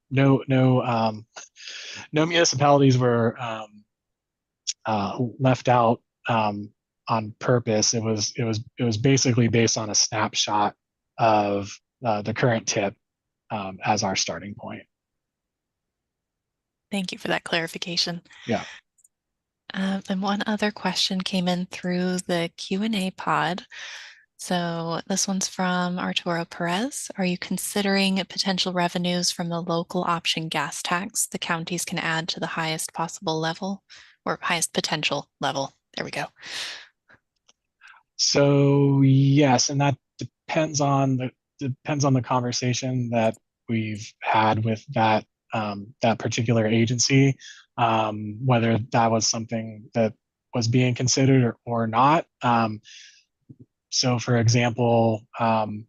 no municipalities were left out on purpose. It was basically based on a snapshot of the current tip as our starting point. Thank you for that clarification. Yeah. And one other question came in through the Q&A pod. So this one's from Arturo Perez. Are you considering potential revenues from the local option gas tax the counties can add to the highest possible level or highest potential level? There we go. So yes, and that depends on the conversation that we've had with that particular agency, whether that was something that was being considered or not. So, for example, an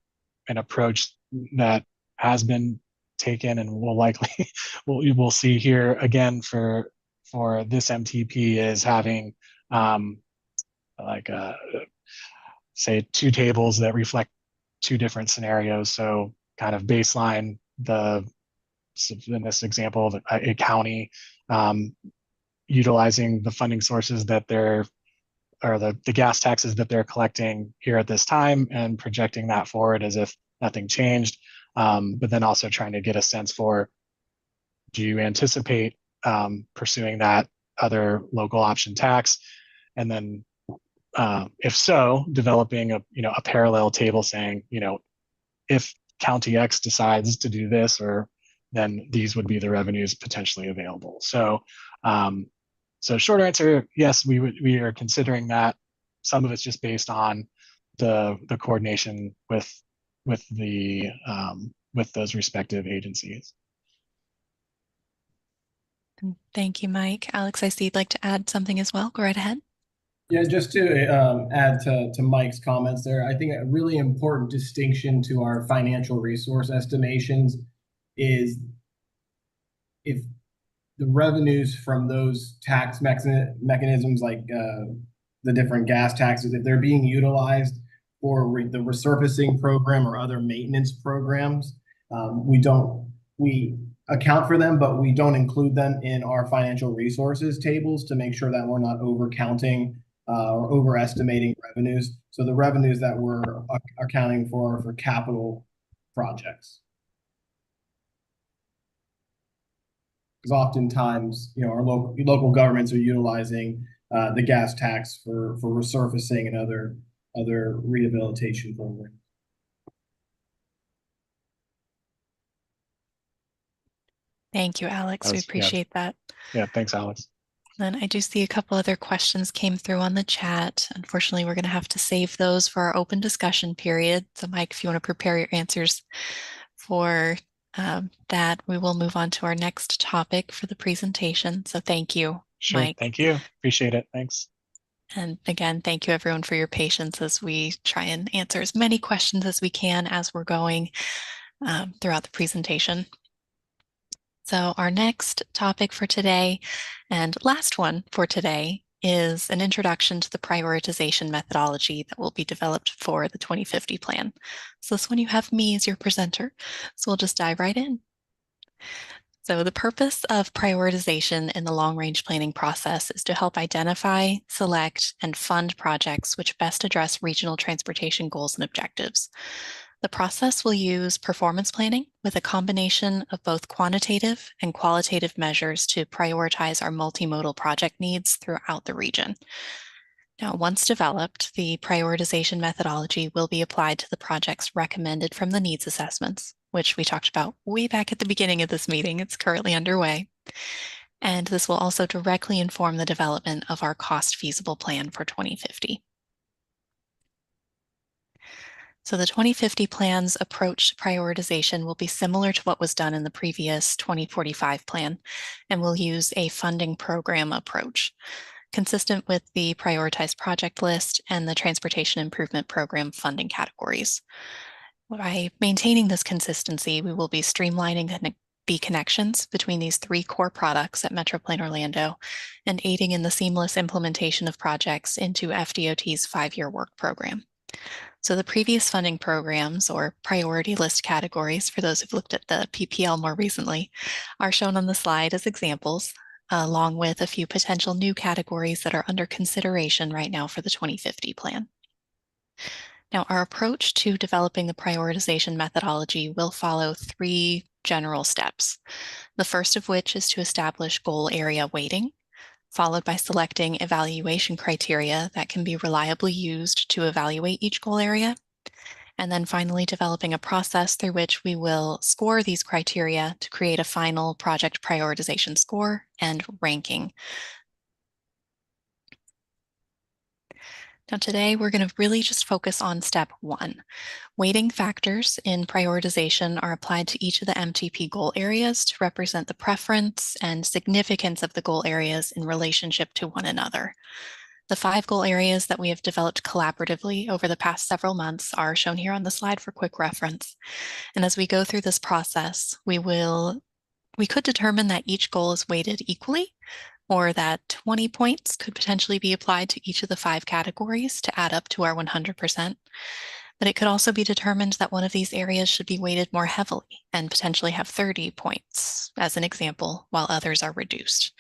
approach that has been taken and will likely we'll see here again for this MTP is having like say 2 tables that reflect 2 different scenarios. So kind of baseline in this example, a county utilizing the funding sources that the gas taxes that they're collecting here at this time and projecting that forward as if nothing changed. But then also trying to get a sense for, do you anticipate pursuing that other local option tax? And then if so, developing a parallel table saying, if County X decides to do this, or then these would be the revenues potentially available. So, short answer, yes, we are considering that. Some of it's just based on the coordination with those respective agencies. Thank you, Mike. Alex, I see you'd like to add something as well. Go right ahead. Yeah, just to add to Mike's comments there, I think a really important distinction to our financial resource estimations is if the revenues from those tax mechanisms, like the different gas taxes, if they're being utilized for the resurfacing program or other maintenance programs, we account for them, but we don't include them in our financial resources tables to make sure that we're not overcounting or overestimating revenues. So the revenues that we're accounting for are for capital projects. Because oftentimes, our local governments are utilizing the gas tax for resurfacing and other other rehabilitation programs. Thank you, Alex. We appreciate that. Yeah, thanks, Alex. Then I do see a couple other questions came through on the chat. Unfortunately, we're going to have to save those for our open discussion period. So Mike, if you want to prepare your answers for that, we will move on to our next topic for the presentation. So thank you, Sure. Mike. Thank you. Appreciate it. Thanks. And again, thank you everyone for your patience as we try and answer as many questions as we can as we're going throughout the presentation. So our next topic for today and last one for today is an introduction to the prioritization methodology that will be developed for the 2050 plan. So this one you have me as your presenter. So we'll just dive right in. So the purpose of prioritization in the long-range planning process is to help identify, select, and fund projects which best address regional transportation goals and objectives. The process will use performance planning with a combination of both quantitative and qualitative measures to prioritize our multimodal project needs throughout the region. Now, once developed, the prioritization methodology will be applied to the projects recommended from the needs assessments, which we talked about way back at the beginning of this meeting. It's currently underway. And this will also directly inform the development of our cost feasible plan for 2050. So the 2050 plan's approach to prioritization will be similar to what was done in the previous 2045 plan, and will use a funding program approach, consistent with the prioritized project list and the transportation improvement program funding categories. By maintaining this consistency, we will be streamlining the connections between these three core products at MetroPlan Orlando and aiding in the seamless implementation of projects into FDOT's 5-year work program. So the previous funding programs or priority list categories, for those who've looked at the PPL more recently, are shown on the slide as examples, along with a few potential new categories that are under consideration right now for the 2050 plan. Now, our approach to developing the prioritization methodology will follow 3 general steps. The first of which is to establish goal area weighting, followed by selecting evaluation criteria that can be reliably used to evaluate each goal area, and then finally developing a process through which we will score these criteria to create a final project prioritization score and ranking. Now today we're going to really just focus on step 1. Weighting factors in prioritization are applied to each of the MTP goal areas to represent the preference and significance of the goal areas in relationship to one another. The 5 goal areas that we have developed collaboratively over the past several months are shown here on the slide for quick reference. And as we go through this process, we could determine that each goal is weighted equally, or that 20 points could potentially be applied to each of the 5 categories to add up to our 100%. But it could also be determined that one of these areas should be weighted more heavily and potentially have 30 points, as an example, while others are reduced.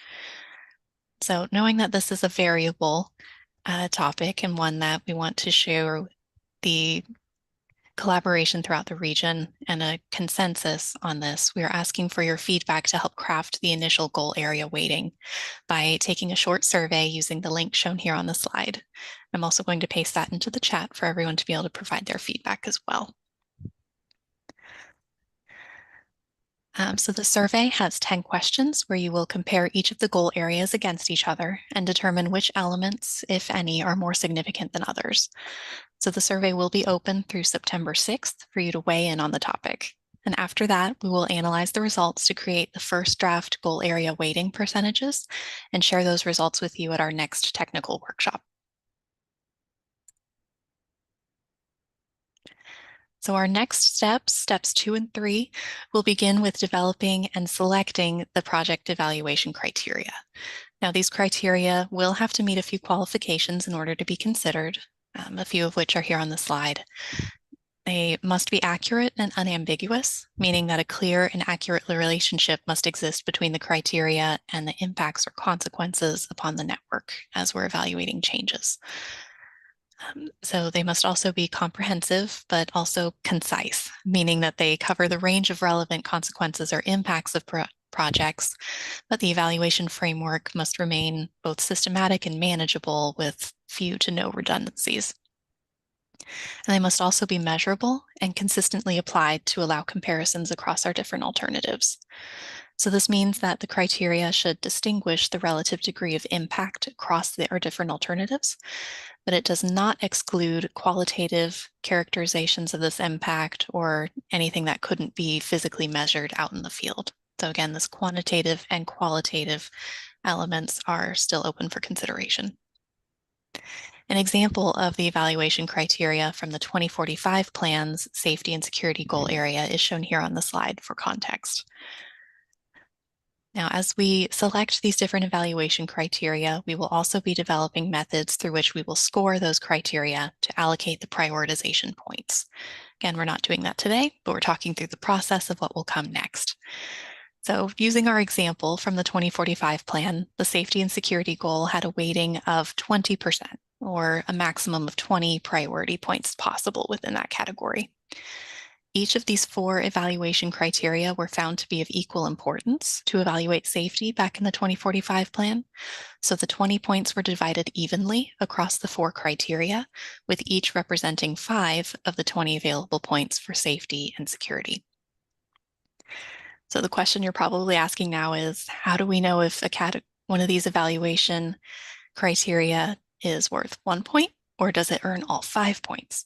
So knowing that this is a variable topic and one that we want to show the collaboration throughout the region and a consensus on this, we are asking for your feedback to help craft the initial goal area weighting by taking a short survey using the link shown here on the slide. I'm also going to paste that into the chat for everyone to be able to provide their feedback as well. So the survey has 10 questions where you will compare each of the goal areas against each other and determine which elements, if any, are more significant than others. So the survey will be open through September 6th for you to weigh in on the topic. And after that, we will analyze the results to create the first draft goal area weighting percentages and share those results with you at our next technical workshop. So our next steps 2 and 3, will begin with developing and selecting the project evaluation criteria. Now, these criteria will have to meet a few qualifications in order to be considered, a few of which are here on the slide. They must be accurate and unambiguous, meaning that a clear and accurate relationship must exist between the criteria and the impacts or consequences upon the network as we're evaluating changes. So they must also be comprehensive, but also concise, meaning that they cover the range of relevant consequences or impacts of projects, but the evaluation framework must remain both systematic and manageable with few to no redundancies. And they must also be measurable and consistently applied to allow comparisons across our different alternatives. So this means that the criteria should distinguish the relative degree of impact across our different alternatives, but it does not exclude qualitative characterizations of this impact or anything that couldn't be physically measured out in the field. So again, this quantitative and qualitative elements are still open for consideration. An example of the evaluation criteria from the 2045 plan's safety and security goal area is shown here on the slide for context. Now, as we select these different evaluation criteria, we will also be developing methods through which we will score those criteria to allocate the prioritization points. Again, we're not doing that today, but we're talking through the process of what will come next. So using our example from the 2045 plan, the safety and security goal had a weighting of 20%, or a maximum of 20 priority points possible within that category. Each of these 4 evaluation criteria were found to be of equal importance to evaluate safety back in the 2045 plan. So the 20 points were divided evenly across the 4 criteria, with each representing 5 of the 20 available points for safety and security. So the question you're probably asking now is, how do we know if one of these evaluation criteria is worth 1 point, or does it earn all 5 points?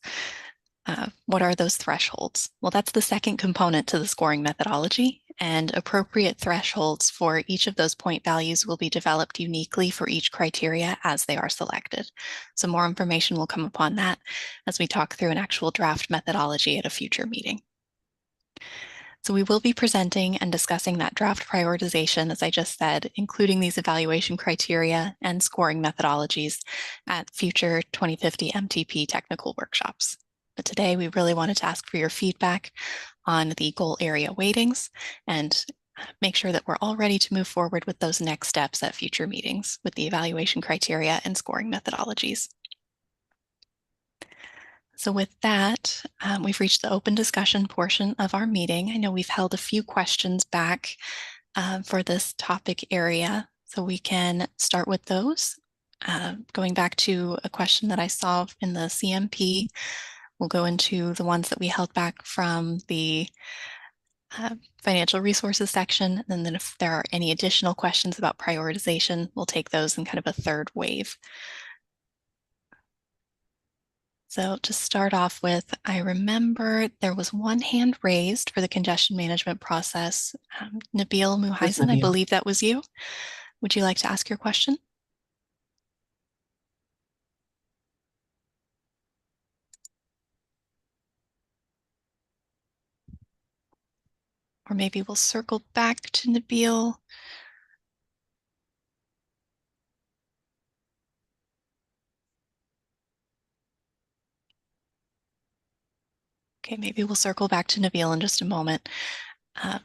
What are those thresholds? Well, that's the second component to the scoring methodology, and appropriate thresholds for each of those point values will be developed uniquely for each criteria as they are selected. So more information will come upon that as we talk through an actual draft methodology at a future meeting. So we will be presenting and discussing that draft prioritization, as I just said, including these evaluation criteria and scoring methodologies at future 2050 MTP technical workshops. But today we really wanted to ask for your feedback on the goal area weightings and make sure that we're all ready to move forward with those next steps at future meetings with the evaluation criteria and scoring methodologies. So with that, we've reached the open discussion portion of our meeting. I know we've held a few questions back for this topic area, so we can start with those. Going back to a question that I saw in the CMP, we'll go into the ones that we held back from the financial resources section, and then if there are any additional questions about prioritization, we'll take those in kind of a third wave. So to start off with, I remember there was one hand raised for the congestion management process. Nabil Muhaisen, I believe that was you. Would you like to ask your question? Or maybe we'll circle back to Nabil. Okay, maybe we'll circle back to Nabil in just a moment.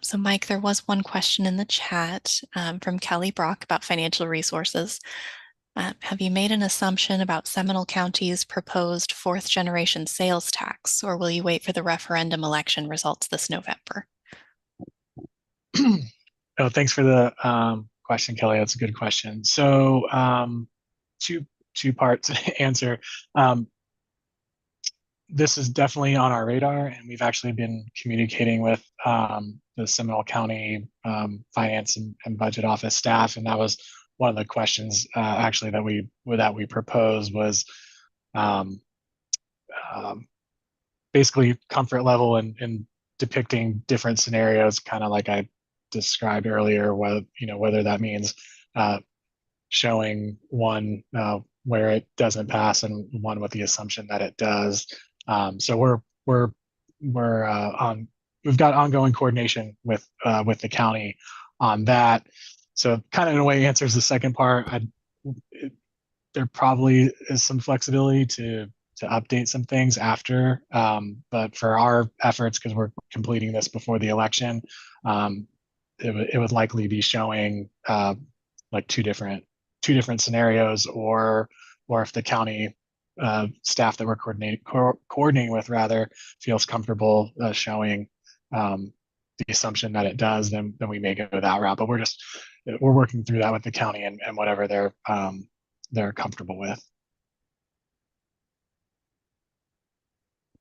So Mike, there was one question in the chat from Kelly Brock about financial resources. Have you made an assumption about Seminole County's proposed 4th generation sales tax, or will you wait for the referendum election results this November? Oh, thanks for the question, Kelly. That's a good question. So two parts to answer. This is definitely on our radar, and we've actually been communicating with the Seminole County Finance and Budget Office staff, and that was one of the questions actually that we proposed was basically comfort level in depicting different scenarios, kind of like I described earlier. Whether that means showing one where it doesn't pass and one with the assumption that it does. So we've got ongoing coordination with the county on that. So kind of in a way answers the second part. There probably is some flexibility to update some things after, but for our efforts, because we're completing this before the election, it would likely be showing like two different scenarios, or if the county staff that we're coordinating with rather feels comfortable showing the assumption that it does, then we may go that route. But we're working through that with the county and whatever they're comfortable with.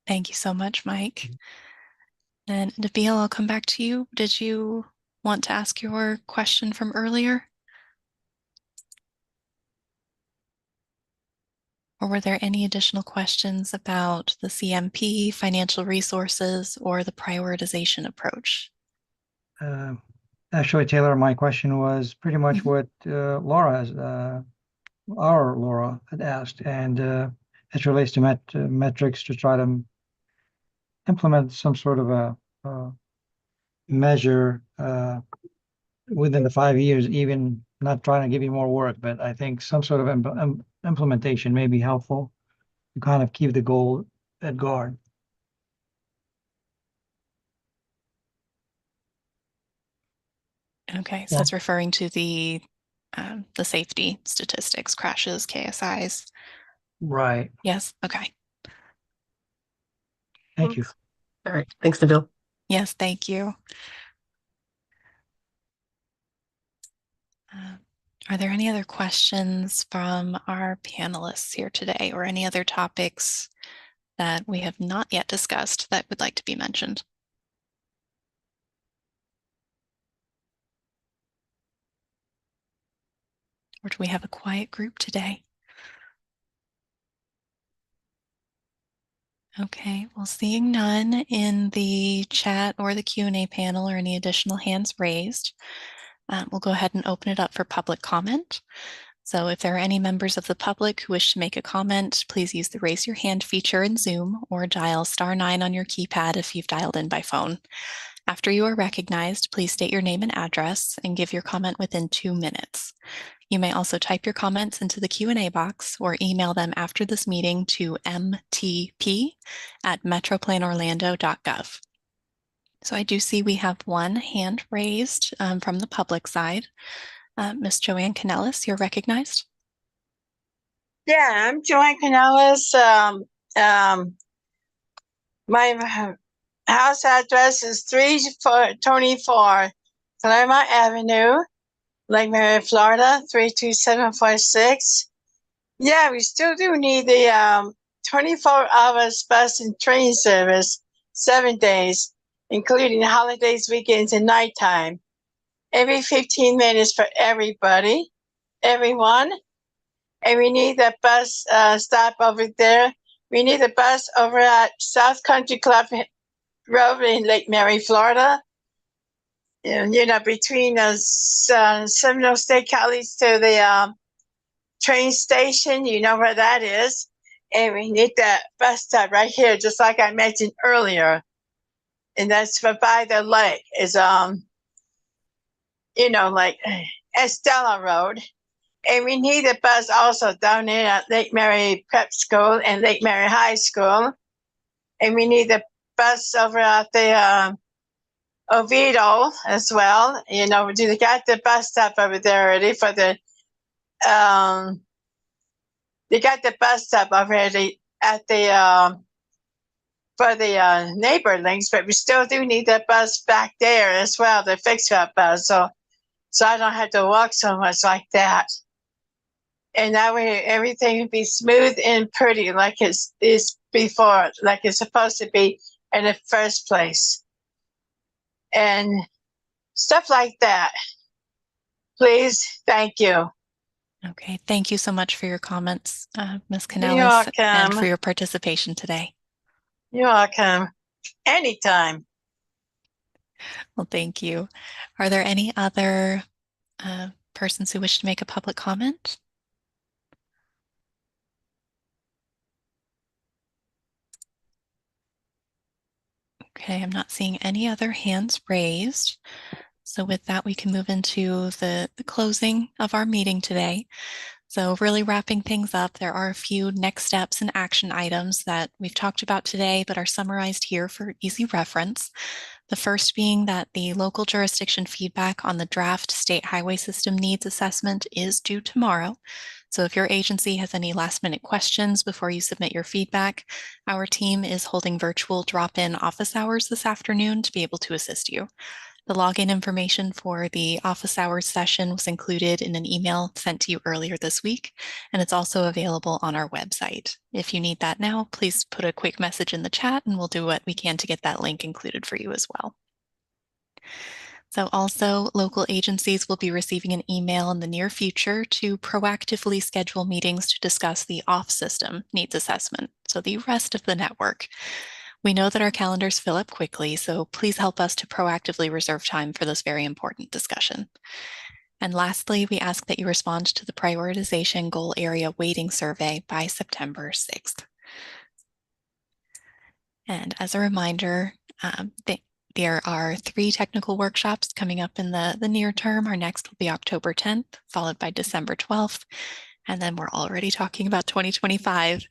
Thank you so much, Mike. And Nabil, I'll come back to you. Did you want to ask your question from earlier? Or were there any additional questions about the CMP, financial resources, or the prioritization approach? Actually, Taylor, my question was pretty much what our Laura had asked, and it relates to metrics to try to implement some sort of a measure within the 5 years, even not trying to give you more work, but I think some sort of implementation may be helpful to kind of keep the goal at guard. Okay, so that's referring to the safety statistics, crashes, KSIs. Right. Yes, okay. Thank you. All right, thanks, Nabil. Yes, thank you. Are there any other questions from our panelists here today, or any other topics that we have not yet discussed that would like to be mentioned? Or do we have a quiet group today? Okay, well, seeing none in the chat or the Q&A panel or any additional hands raised, we'll go ahead and open it up for public comment. So if there are any members of the public who wish to make a comment, please use the raise your hand feature in Zoom or dial *9 on your keypad if you've dialed in by phone. After you are recognized, please state your name and address and give your comment within 2 minutes. You may also type your comments into the Q&A box or email them after this meeting to mtp@metroplanorlando.gov. So I do see we have one hand raised from the public side. Ms. Joanne Canellis, you're recognized. Yeah, I'm Joanne Canellis. My house address is 324 Claremont Avenue, Lake Mary, Florida, 32746. Yeah, we still do need the 24-hour bus and train service, 7 days, including holidays, weekends, and nighttime. Every 15 minutes for everybody, everyone. And we need the bus stop over there. We need a bus over at South Country Club Road in Lake Mary, Florida. And, between the Seminole Counties to the train station, you know where that is. And we need that bus stop right here, just like I mentioned earlier. And that's for by the lake. Is like Estella Road. And we need a bus also down there at Lake Mary Prep School and Lake Mary High School. And we need a bus over at the Oviedo as well. We got the bus stop over there already for the, they got the bus stop already at the, for the neighbor links, but we still do need that bus back there as well, the fix that bus. So I don't have to walk so much like that. And that way everything would be smooth and pretty like it's before, like it's supposed to be in the first place. And stuff like that. Please, thank you. Okay, thank you so much for your comments, Ms. Canellis, and for your participation today. You're welcome. Anytime. Well, thank you. Are there any other persons who wish to make a public comment? Okay, I'm not seeing any other hands raised. So with that, we can move into the closing of our meeting today. So really wrapping things up, there are a few next steps and action items that we've talked about today, but are summarized here for easy reference. The first being that the local jurisdiction feedback on the draft state highway system needs assessment is due tomorrow. So if your agency has any last-minute questions before you submit your feedback, our team is holding virtual drop-in office hours this afternoon to be able to assist you. The login information for the office hours session was included in an email sent to you earlier this week, and it's also available on our website. If you need that now, please put a quick message in the chat and we'll do what we can to get that link included for you as well. So also, local agencies will be receiving an email in the near future to proactively schedule meetings to discuss the off-system needs assessment, so the rest of the network. We know that our calendars fill up quickly, so please help us to proactively reserve time for this very important discussion. And lastly, we ask that you respond to the prioritization goal area weighting survey by September 6th. And as a reminder, there are 3 technical workshops coming up in the near term. Our next will be October 10th, followed by December 12th. And then we're already talking about 2025.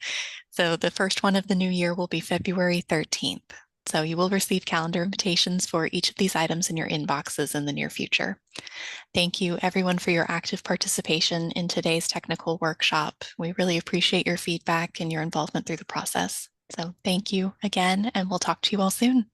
So the first one of the new year will be February 13th. So you will receive calendar invitations for each of these items in your inboxes in the near future. Thank you everyone for your active participation in today's technical workshop. We really appreciate your feedback and your involvement through the process. So thank you again, and we'll talk to you all soon.